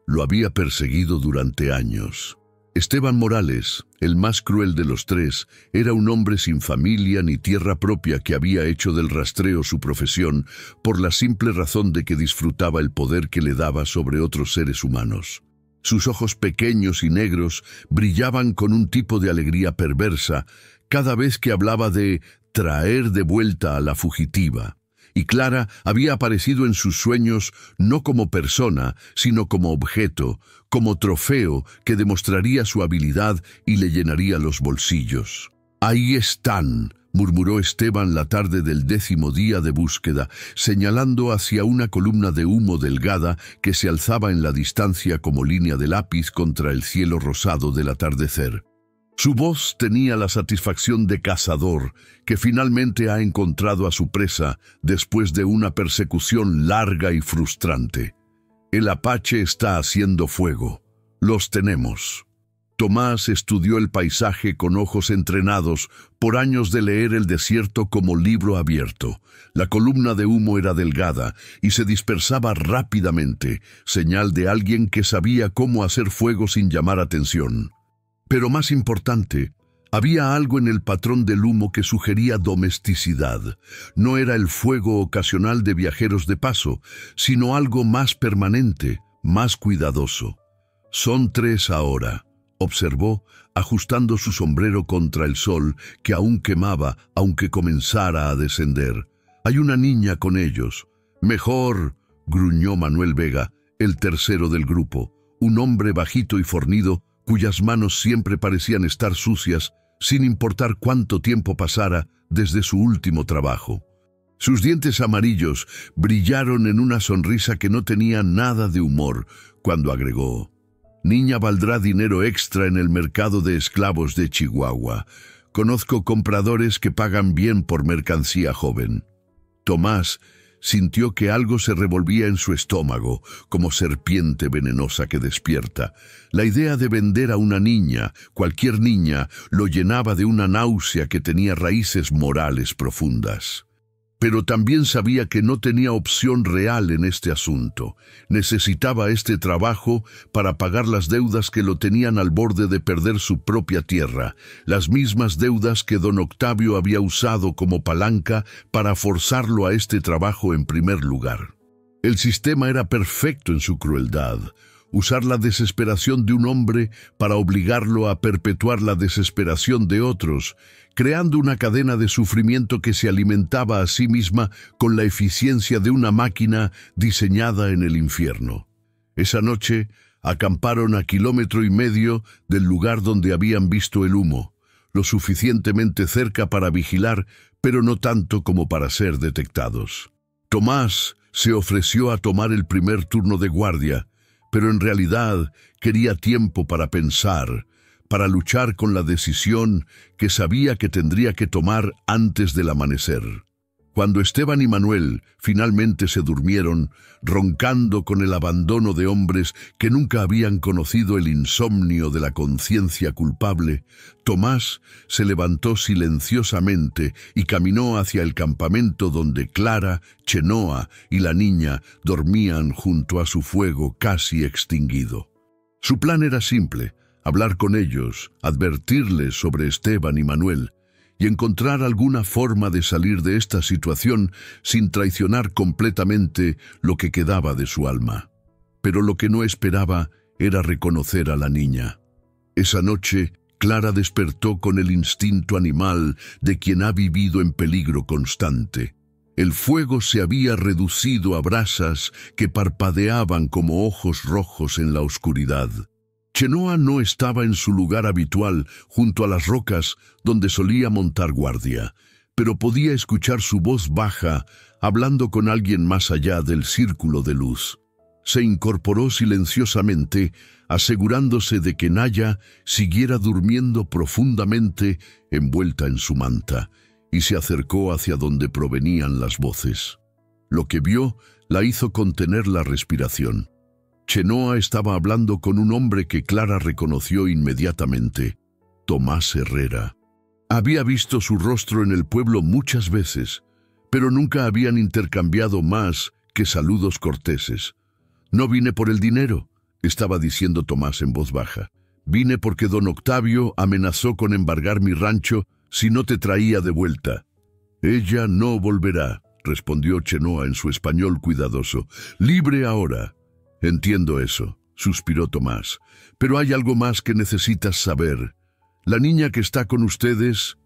lo había perseguido durante años. Esteban Morales, el más cruel de los tres, era un hombre sin familia ni tierra propia que había hecho del rastreo su profesión por la simple razón de que disfrutaba el poder que le daba sobre otros seres humanos. Sus ojos pequeños y negros brillaban con un tipo de alegría perversa cada vez que hablaba de traer de vuelta a la fugitiva. Y Clara había aparecido en sus sueños no como persona, sino como objeto, como trofeo que demostraría su habilidad y le llenaría los bolsillos. «Ahí están», murmuró Esteban la tarde del 10º día de búsqueda, señalando hacia una columna de humo delgada que se alzaba en la distancia como línea de lápiz contra el cielo rosado del atardecer. Su voz tenía la satisfacción de cazador que finalmente ha encontrado a su presa después de una persecución larga y frustrante. El apache está haciendo fuego. Los tenemos. Tomás estudió el paisaje con ojos entrenados por años de leer el desierto como libro abierto. La columna de humo era delgada y se dispersaba rápidamente, señal de alguien que sabía cómo hacer fuego sin llamar atención. Pero más importante, había algo en el patrón del humo que sugería domesticidad. No era el fuego ocasional de viajeros de paso, sino algo más permanente, más cuidadoso. «Son 3 ahora», observó, ajustando su sombrero contra el sol que aún quemaba aunque comenzara a descender. «Hay una niña con ellos». «Mejor», gruñó Manuel Vega, el tercero del grupo, un hombre bajito y fornido, cuyas manos siempre parecían estar sucias, sin importar cuánto tiempo pasara desde su último trabajo. Sus dientes amarillos brillaron en una sonrisa que no tenía nada de humor, cuando agregó: «Niña valdrá dinero extra en el mercado de esclavos de Chihuahua. Conozco compradores que pagan bien por mercancía joven». Tomás sintió que algo se revolvía en su estómago, como serpiente venenosa que despierta. La idea de vender a una niña, cualquier niña, lo llenaba de una náusea que tenía raíces morales profundas. Pero también sabía que no tenía opción real en este asunto. Necesitaba este trabajo para pagar las deudas que lo tenían al borde de perder su propia tierra, las mismas deudas que don Octavio había usado como palanca para forzarlo a este trabajo en primer lugar. El sistema era perfecto en su crueldad. Usar la desesperación de un hombre para obligarlo a perpetuar la desesperación de otros, creando una cadena de sufrimiento que se alimentaba a sí misma con la eficiencia de una máquina diseñada en el infierno. Esa noche acamparon a 1,5 kilómetros del lugar donde habían visto el humo, lo suficientemente cerca para vigilar, pero no tanto como para ser detectados. Tomás se ofreció a tomar el primer turno de guardia, pero en realidad quería tiempo para pensar, para luchar con la decisión que sabía que tendría que tomar antes del amanecer. Cuando Esteban y Manuel finalmente se durmieron, roncando con el abandono de hombres que nunca habían conocido el insomnio de la conciencia culpable, Tomás se levantó silenciosamente y caminó hacia el campamento donde Clara, Chenoa y la niña dormían junto a su fuego casi extinguido. Su plan era simple: hablar con ellos, advertirles sobre Esteban y Manuel. y encontrar alguna forma de salir de esta situación sin traicionar completamente lo que quedaba de su alma. Pero lo que no esperaba era reconocer a la niña. Esa noche, Clara despertó con el instinto animal de quien ha vivido en peligro constante. El fuego se había reducido a brasas que parpadeaban como ojos rojos en la oscuridad. Chenoa no estaba en su lugar habitual, junto a las rocas donde solía montar guardia, pero podía escuchar su voz baja, hablando con alguien más allá del círculo de luz. Se incorporó silenciosamente, asegurándose de que Naya siguiera durmiendo profundamente envuelta en su manta, y se acercó hacia donde provenían las voces. Lo que vio la hizo contener la respiración. Chenoa estaba hablando con un hombre que Clara reconoció inmediatamente, Tomás Herrera. Había visto su rostro en el pueblo muchas veces, pero nunca habían intercambiado más que saludos corteses. «No vine por el dinero», estaba diciendo Tomás en voz baja. «Vine porque don Octavio amenazó con embargar mi rancho si no te traía de vuelta». «Ella no volverá», respondió Chenoa en su español cuidadoso. «Libre ahora». «Entiendo eso», suspiró Tomás. «Pero hay algo más que necesitas saber. La niña que está con ustedes,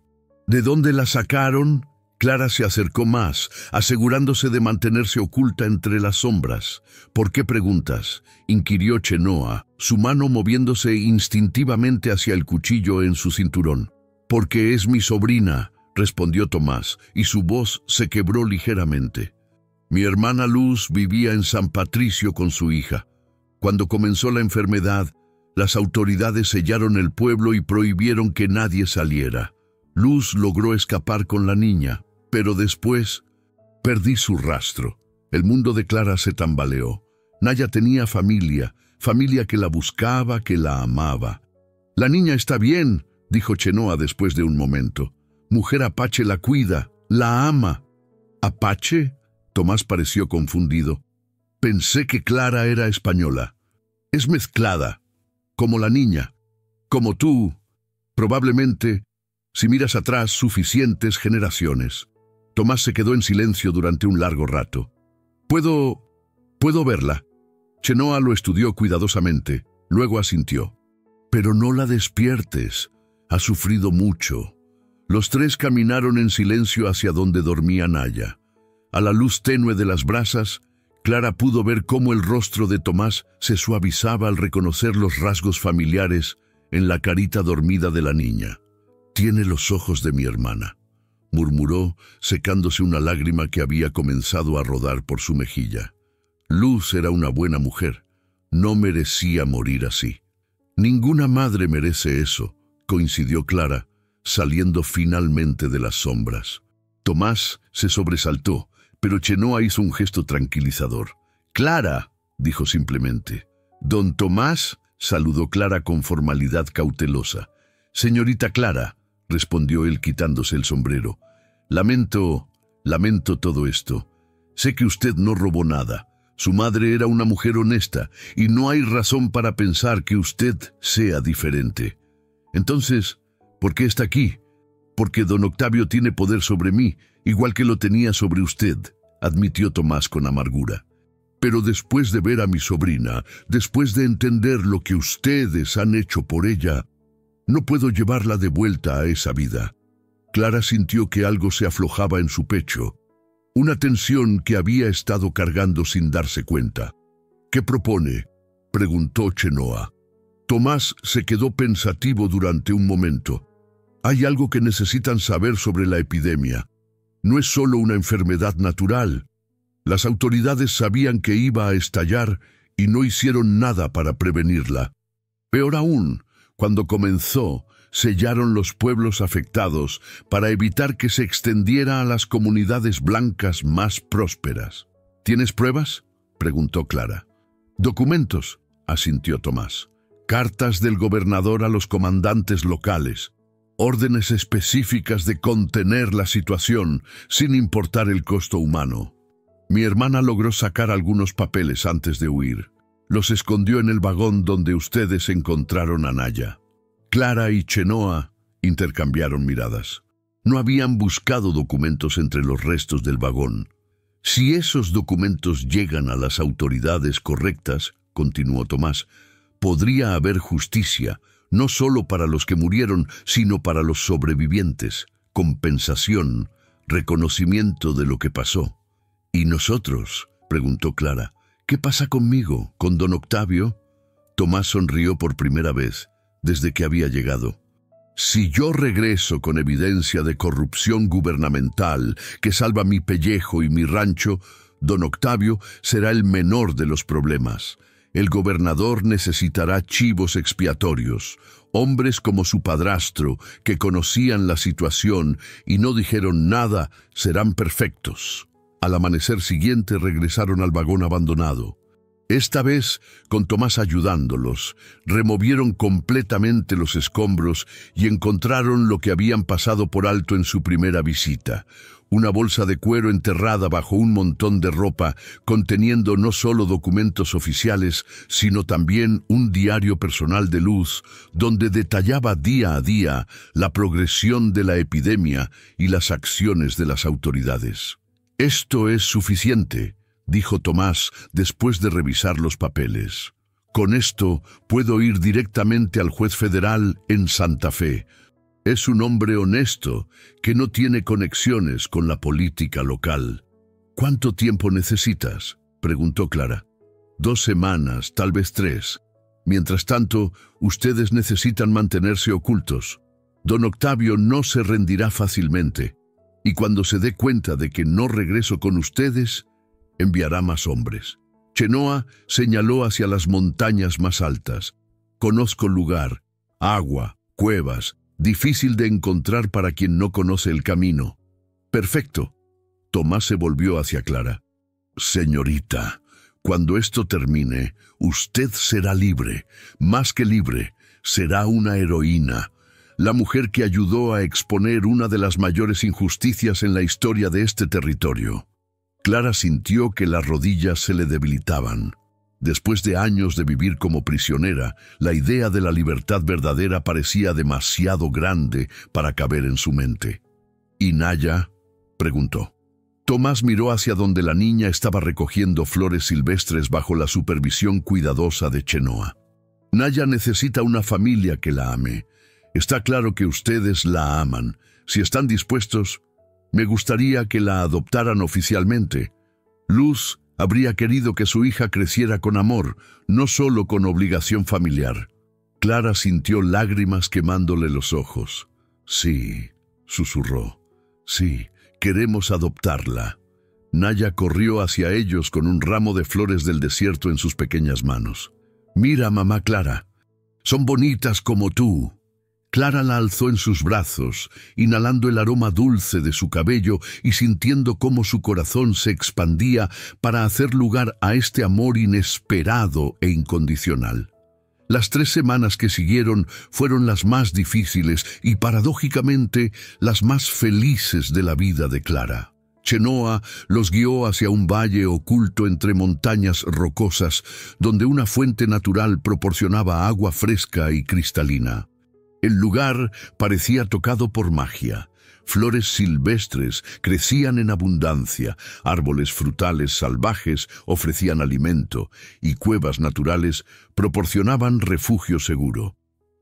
¿de dónde la sacaron?» Clara se acercó más, asegurándose de mantenerse oculta entre las sombras. «¿Por qué preguntas?», inquirió Chenoa, su mano moviéndose instintivamente hacia el cuchillo en su cinturón. «Porque es mi sobrina», respondió Tomás, y su voz se quebró ligeramente. «Mi hermana Luz vivía en San Patricio con su hija. Cuando comenzó la enfermedad, las autoridades sellaron el pueblo y prohibieron que nadie saliera. Luz logró escapar con la niña, pero después perdí su rastro. El mundo de Clara se tambaleó. Naya tenía familia que la buscaba, que la amaba. «La niña está bien», dijo Chenoa después de un momento. «Mujer Apache la cuida, la ama». «¿Apache?», Tomás pareció confundido. «Pensé que Clara era española». «Es mezclada, como la niña, como tú, probablemente, si miras atrás, suficientes generaciones». Tomás se quedó en silencio durante un largo rato. ¿Puedo verla?» Chenoa lo estudió cuidadosamente, luego asintió. «Pero no la despiertes, ha sufrido mucho». Los tres caminaron en silencio hacia donde dormía Naya. A la luz tenue de las brasas, Clara pudo ver cómo el rostro de Tomás se suavizaba al reconocer los rasgos familiares en la carita dormida de la niña. «Tiene los ojos de mi hermana», murmuró, secándose una lágrima que había comenzado a rodar por su mejilla. Luz era una buena mujer. No merecía morir así. «Ninguna madre merece eso», coincidió Clara, saliendo finalmente de las sombras. Tomás se sobresaltó, pero Chenoa hizo un gesto tranquilizador. «Clara», dijo simplemente. «Don Tomás», saludó Clara con formalidad cautelosa. «Señorita Clara», respondió él quitándose el sombrero. Lamento todo esto. Sé que usted no robó nada. Su madre era una mujer honesta y no hay razón para pensar que usted sea diferente. Entonces, ¿por qué está aquí?» «Porque don Octavio tiene poder sobre mí, igual que lo tenía sobre usted», admitió Tomás con amargura. «Pero después de ver a mi sobrina, después de entender lo que ustedes han hecho por ella, no puedo llevarla de vuelta a esa vida». Clara sintió que algo se aflojaba en su pecho, una tensión que había estado cargando sin darse cuenta. «¿Qué propone?», preguntó Chenoa. Tomás se quedó pensativo durante un momento. «Hay algo que necesitan saber sobre la epidemia. No es solo una enfermedad natural. Las autoridades sabían que iba a estallar y no hicieron nada para prevenirla. Peor aún, cuando comenzó, sellaron los pueblos afectados para evitar que se extendiera a las comunidades blancas más prósperas». «¿Tienes pruebas?», preguntó Clara. «Documentos», asintió Tomás. «Cartas del gobernador a los comandantes locales. Órdenes específicas de contener la situación sin importar el costo humano. Mi hermana logró sacar algunos papeles antes de huir. Los escondió en el vagón donde ustedes encontraron a Naya». Clara y Chenoa intercambiaron miradas. No habían buscado documentos entre los restos del vagón. Si esos documentos llegan a las autoridades correctas, continuó Tomás, podría haber justicia, no solo para los que murieron, sino para los sobrevivientes, compensación, reconocimiento de lo que pasó. ¿Y nosotros?, preguntó Clara. ¿Qué pasa conmigo, con don Octavio? Tomás sonrió por primera vez desde que había llegado. Si yo regreso con evidencia de corrupción gubernamental que salva mi pellejo y mi rancho, don Octavio será el menor de los problemas. El gobernador necesitará chivos expiatorios, hombres como su padrastro, que conocían la situación y no dijeron nada, serán perfectos. Al amanecer siguiente regresaron al vagón abandonado. Esta vez, con Tomás ayudándolos, removieron completamente los escombros y encontraron lo que habían pasado por alto en su primera visita. Una bolsa de cuero enterrada bajo un montón de ropa, conteniendo no solo documentos oficiales, sino también un diario personal de Luz, donde detallaba día a día la progresión de la epidemia y las acciones de las autoridades. «Esto es suficiente», dijo Tomás después de revisar los papeles. «Con esto puedo ir directamente al juez federal en Santa Fe. Es un hombre honesto que no tiene conexiones con la política local». «¿Cuánto tiempo necesitas?», preguntó Clara. «2 semanas, tal vez 3. Mientras tanto, ustedes necesitan mantenerse ocultos. Don Octavio no se rendirá fácilmente, y cuando se dé cuenta de que no regreso con ustedes, enviará más hombres». Chenoa señaló hacia las montañas más altas. «Conozco el lugar, agua, cuevas, difícil de encontrar para quien no conoce el camino». «Perfecto». Tomás se volvió hacia Clara. «Señorita, cuando esto termine, usted será libre. Más que libre, será una heroína. La mujer que ayudó a exponer una de las mayores injusticias en la historia de este territorio». Clara sintió que las rodillas se le debilitaban. Después de años de vivir como prisionera, la idea de la libertad verdadera parecía demasiado grande para caber en su mente. «¿Y Naya?», preguntó. Tomás miró hacia donde la niña estaba recogiendo flores silvestres bajo la supervisión cuidadosa de Chenoa. «Naya necesita una familia que la ame. Está claro que ustedes la aman. Si están dispuestos, me gustaría que la adoptaran oficialmente. Luz habría querido que su hija creciera con amor, no solo con obligación familiar». Clara sintió lágrimas quemándole los ojos. «Sí», susurró. «Sí, queremos adoptarla». Naya corrió hacia ellos con un ramo de flores del desierto en sus pequeñas manos. «Mira, mamá Clara, son bonitas como tú». Clara la alzó en sus brazos, inhalando el aroma dulce de su cabello y sintiendo cómo su corazón se expandía para hacer lugar a este amor inesperado e incondicional. Las 3 semanas que siguieron fueron las más difíciles y, paradójicamente, las más felices de la vida de Clara. Chenoa los guió hacia un valle oculto entre montañas rocosas, donde una fuente natural proporcionaba agua fresca y cristalina. El lugar parecía tocado por magia. Flores silvestres crecían en abundancia, árboles frutales salvajes ofrecían alimento y cuevas naturales proporcionaban refugio seguro.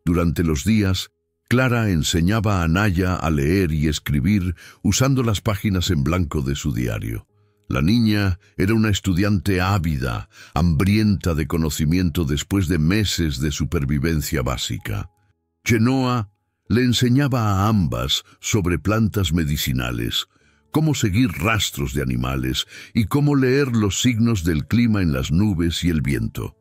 Durante los días, Clara enseñaba a Naya a leer y escribir usando las páginas en blanco de su diario. La niña era una estudiante ávida, hambrienta de conocimiento después de meses de supervivencia básica. Chenoa le enseñaba a ambas sobre plantas medicinales, cómo seguir rastros de animales y cómo leer los signos del clima en las nubes y el viento.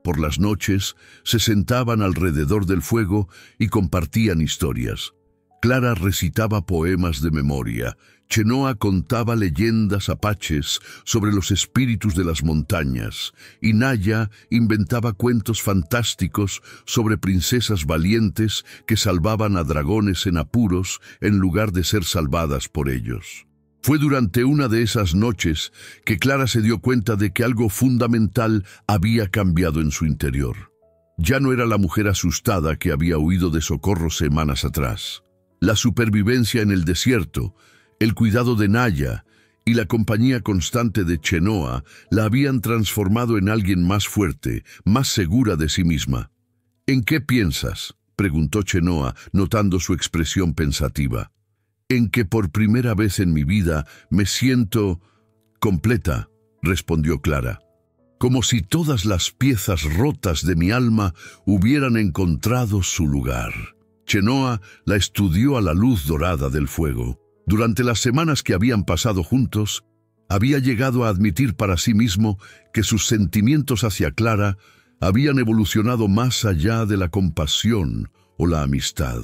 Por las noches se sentaban alrededor del fuego y compartían historias. Clara recitaba poemas de memoria. Chenoa contaba leyendas apaches sobre los espíritus de las montañas, y Naya inventaba cuentos fantásticos sobre princesas valientes que salvaban a dragones en apuros en lugar de ser salvadas por ellos. Fue durante una de esas noches que Clara se dio cuenta de que algo fundamental había cambiado en su interior. Ya no era la mujer asustada que había huido de Socorro semanas atrás. La supervivencia en el desierto, el cuidado de Naya y la compañía constante de Chenoa la habían transformado en alguien más fuerte, más segura de sí misma. «¿En qué piensas?», preguntó Chenoa, notando su expresión pensativa. «En que por primera vez en mi vida me siento completa», respondió Clara. «Como si todas las piezas rotas de mi alma hubieran encontrado su lugar». Chenoa la estudió a la luz dorada del fuego. Durante las semanas que habían pasado juntos, había llegado a admitir para sí mismo que sus sentimientos hacia Clara habían evolucionado más allá de la compasión o la amistad.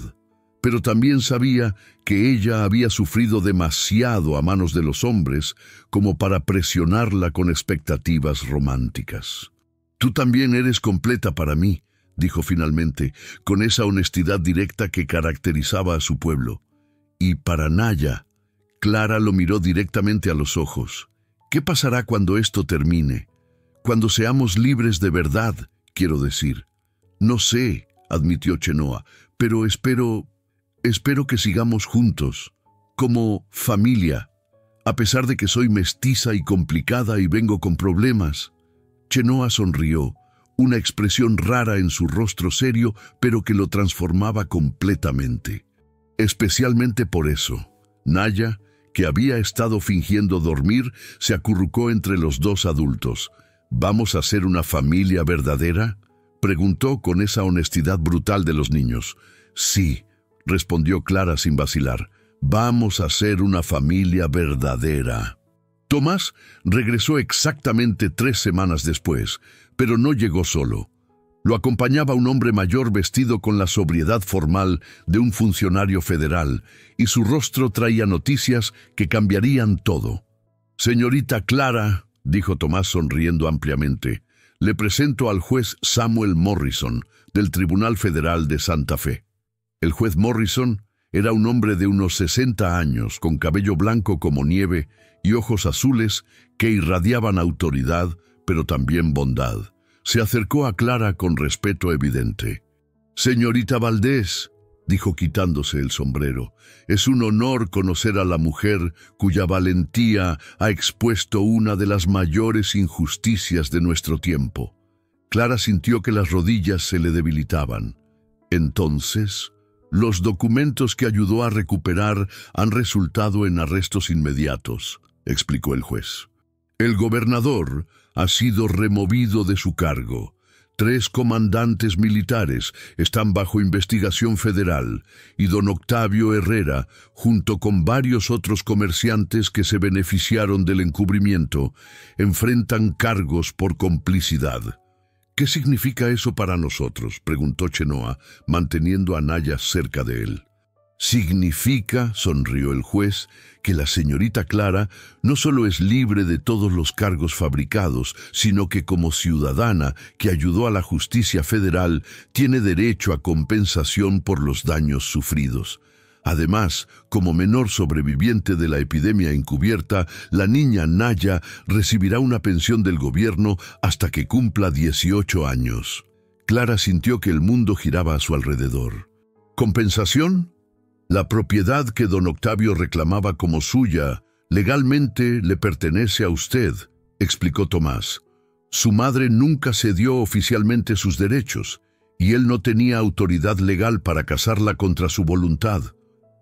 Pero también sabía que ella había sufrido demasiado a manos de los hombres como para presionarla con expectativas románticas. «Tú también eres completa para mí», dijo finalmente, con esa honestidad directa que caracterizaba a su pueblo. «Y para Naya». Clara lo miró directamente a los ojos. «¿Qué pasará cuando esto termine? Cuando seamos libres de verdad, quiero decir». «No sé», admitió Chenoa, «pero espero que sigamos juntos, como familia, a pesar de que soy mestiza y complicada y vengo con problemas». Chenoa sonrió, una expresión rara en su rostro serio, pero que lo transformaba completamente. Especialmente por eso, Naya, que había estado fingiendo dormir, se acurrucó entre los dos adultos. «¿Vamos a ser una familia verdadera?», preguntó con esa honestidad brutal de los niños. «Sí», respondió Clara sin vacilar. «Vamos a ser una familia verdadera». Tomás regresó exactamente 3 semanas después, pero no llegó solo. Lo acompañaba un hombre mayor vestido con la sobriedad formal de un funcionario federal, y su rostro traía noticias que cambiarían todo. «Señorita Clara», dijo Tomás sonriendo ampliamente, «le presento al juez Samuel Morrison, del Tribunal Federal de Santa Fe». El juez Morrison era un hombre de unos 60 años, con cabello blanco como nieve y ojos azules que irradiaban autoridad, pero también bondad. Se acercó a Clara con respeto evidente. «Señorita Valdés», dijo quitándose el sombrero, «es un honor conocer a la mujer cuya valentía ha expuesto una de las mayores injusticias de nuestro tiempo». Clara sintió que las rodillas se le debilitaban. «Entonces, los documentos que ayudó a recuperar han resultado en arrestos inmediatos», explicó el juez. «El gobernador ha sido removido de su cargo. 3 comandantes militares están bajo investigación federal y don Octavio Herrera, junto con varios otros comerciantes que se beneficiaron del encubrimiento, enfrentan cargos por complicidad». «¿Qué significa eso para nosotros?», preguntó Chenoa, manteniendo a Naya cerca de él. «Significa», sonrió el juez, «que la señorita Clara no solo es libre de todos los cargos fabricados, sino que como ciudadana que ayudó a la justicia federal tiene derecho a compensación por los daños sufridos. Además, como menor sobreviviente de la epidemia encubierta, la niña Naya recibirá una pensión del gobierno hasta que cumpla 18 años». Clara sintió que el mundo giraba a su alrededor. «¿Compensación? La propiedad que don Octavio reclamaba como suya legalmente le pertenece a usted», explicó Tomás. «Su madre nunca cedió oficialmente sus derechos, y él no tenía autoridad legal para casarla contra su voluntad.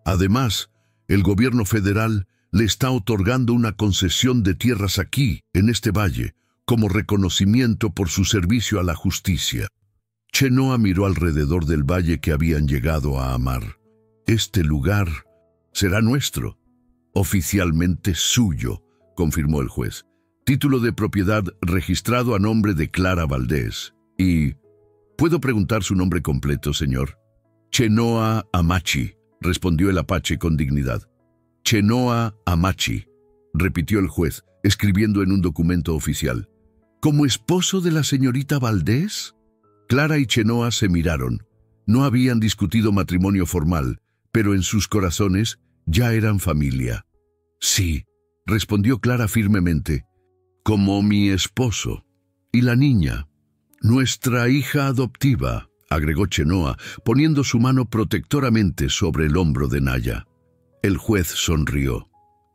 Además, el gobierno federal le está otorgando una concesión de tierras aquí, en este valle, como reconocimiento por su servicio a la justicia». Chenoa miró alrededor del valle que habían llegado a amar. «Este lugar será nuestro, oficialmente suyo», confirmó el juez. «Título de propiedad registrado a nombre de Clara Valdés. Y... ¿puedo preguntar su nombre completo, señor?» «Chenoa Amachi», respondió el apache con dignidad. «Chenoa Amachi», repitió el juez, escribiendo en un documento oficial. «¿Como esposo de la señorita Valdés?» Clara y Chenoa se miraron. No habían discutido matrimonio formal, pero en sus corazones ya eran familia. «Sí», respondió Clara firmemente, «como mi esposo. ¿Y la niña?» «Nuestra hija adoptiva», agregó Chenoa, poniendo su mano protectoramente sobre el hombro de Naya. El juez sonrió.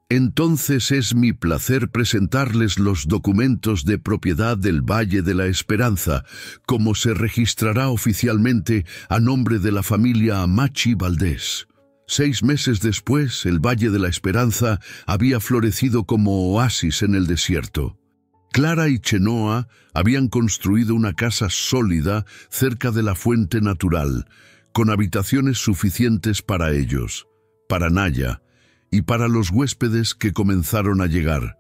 Entonces es mi placer presentarles los documentos de propiedad del Valle de la Esperanza, como se registrará oficialmente a nombre de la familia Amachi Valdés. 6 meses después, el Valle de la Esperanza había florecido como oasis en el desierto. Clara y Chenoa habían construido una casa sólida cerca de la fuente natural, con habitaciones suficientes para ellos, para Naya y para los huéspedes que comenzaron a llegar,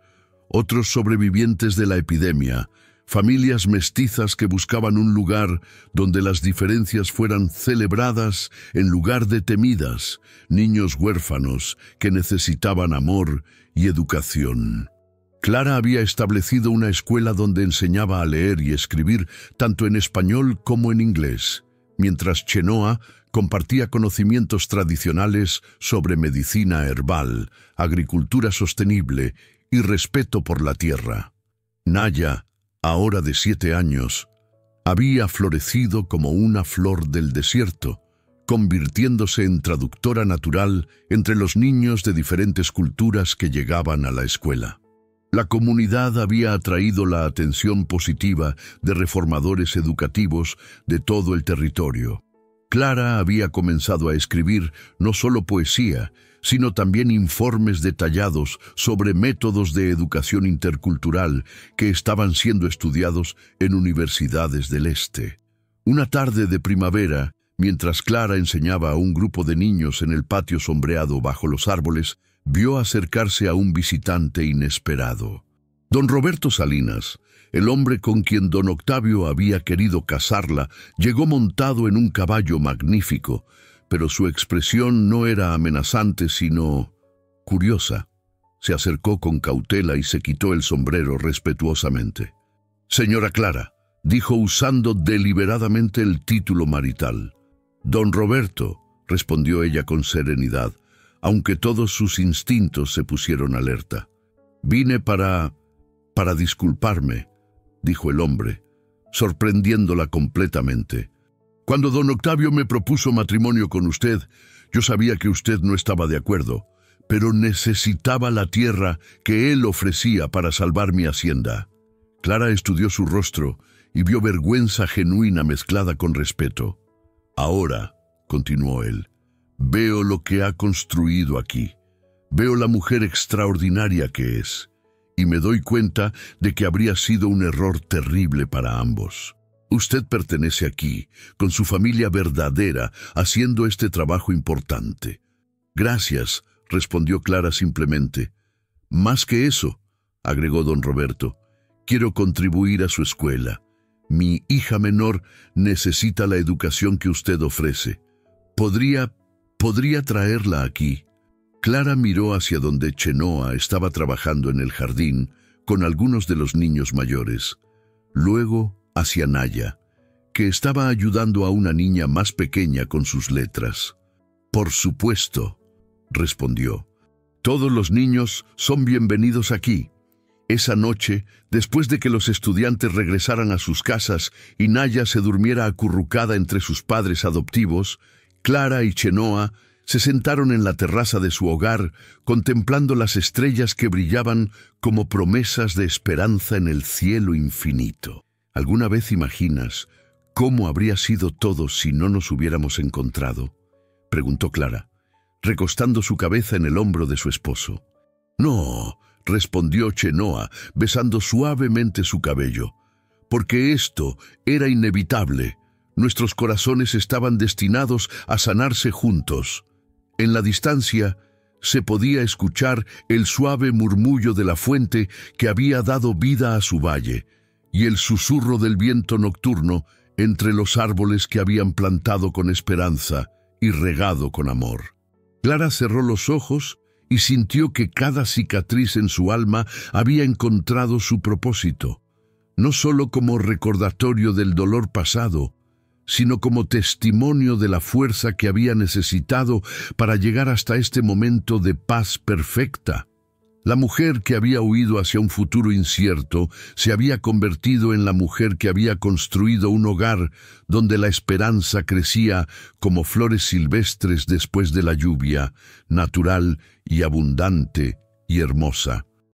otros sobrevivientes de la epidemia, familias mestizas que buscaban un lugar donde las diferencias fueran celebradas en lugar de temidas, niños huérfanos que necesitaban amor y educación. Clara había establecido una escuela donde enseñaba a leer y escribir tanto en español como en inglés, mientras Chenoa compartía conocimientos tradicionales sobre medicina herbal, agricultura sostenible y respeto por la tierra. Naya, ahora de 7 años, había florecido como una flor del desierto, convirtiéndose en traductora natural entre los niños de diferentes culturas que llegaban a la escuela. La comunidad había atraído la atención positiva de reformadores educativos de todo el territorio. Clara había comenzado a escribir no solo poesía, sino también informes detallados sobre métodos de educación intercultural que estaban siendo estudiados en universidades del este. Una tarde de primavera, mientras Clara enseñaba a un grupo de niños en el patio sombreado bajo los árboles, vio acercarse a un visitante inesperado. Don Roberto Salinas, el hombre con quien don Octavio había querido casarla, llegó montado en un caballo magnífico, pero su expresión no era amenazante, sino curiosa. Se acercó con cautela y se quitó el sombrero respetuosamente. «Señora Clara», dijo usando deliberadamente el título marital. «Don Roberto», respondió ella con serenidad, aunque todos sus instintos se pusieron alerta. «Vine para disculparme», dijo el hombre, sorprendiéndola completamente. «Cuando don Octavio me propuso matrimonio con usted, yo sabía que usted no estaba de acuerdo, pero necesitaba la tierra que él ofrecía para salvar mi hacienda». Clara estudió su rostro y vio vergüenza genuina mezclada con respeto. «Ahora», continuó él, «veo lo que ha construido aquí. Veo la mujer extraordinaria que es. Y me doy cuenta de que habría sido un error terrible para ambos. Usted pertenece aquí, con su familia verdadera, haciendo este trabajo importante». «Gracias», respondió Clara simplemente. «Más que eso», agregó don Roberto, «quiero contribuir a su escuela. Mi hija menor necesita la educación que usted ofrece. ¿Podría traerla aquí?» Clara miró hacia donde Chenoa estaba trabajando en el jardín con algunos de los niños mayores. Luego hacia Naya, que estaba ayudando a una niña más pequeña con sus letras. «Por supuesto», respondió. «Todos los niños son bienvenidos aquí». Esa noche, después de que los estudiantes regresaran a sus casas y Naya se durmiera acurrucada entre sus padres adoptivos, Clara y Chenoa se sentaron en la terraza de su hogar, contemplando las estrellas que brillaban como promesas de esperanza en el cielo infinito. ¿Alguna vez imaginas cómo habría sido todo si no nos hubiéramos encontrado?, preguntó Clara, recostando su cabeza en el hombro de su esposo. «No», respondió Chenoa, besando suavemente su cabello, «porque esto era inevitable. Nuestros corazones estaban destinados a sanarse juntos». En la distancia se podía escuchar el suave murmullo de la fuente que había dado vida a su valle y el susurro del viento nocturno entre los árboles que habían plantado con esperanza y regado con amor. Clara cerró los ojos y sintió que cada cicatriz en su alma había encontrado su propósito, no solo como recordatorio del dolor pasado, sino como testimonio de la fuerza que había necesitado para llegar hasta este momento de paz perfecta. La mujer que había huido hacia un futuro incierto se había convertido en la mujer que había construido un hogar donde la esperanza crecía como flores silvestres después de la lluvia, natural y abundante y hermosa.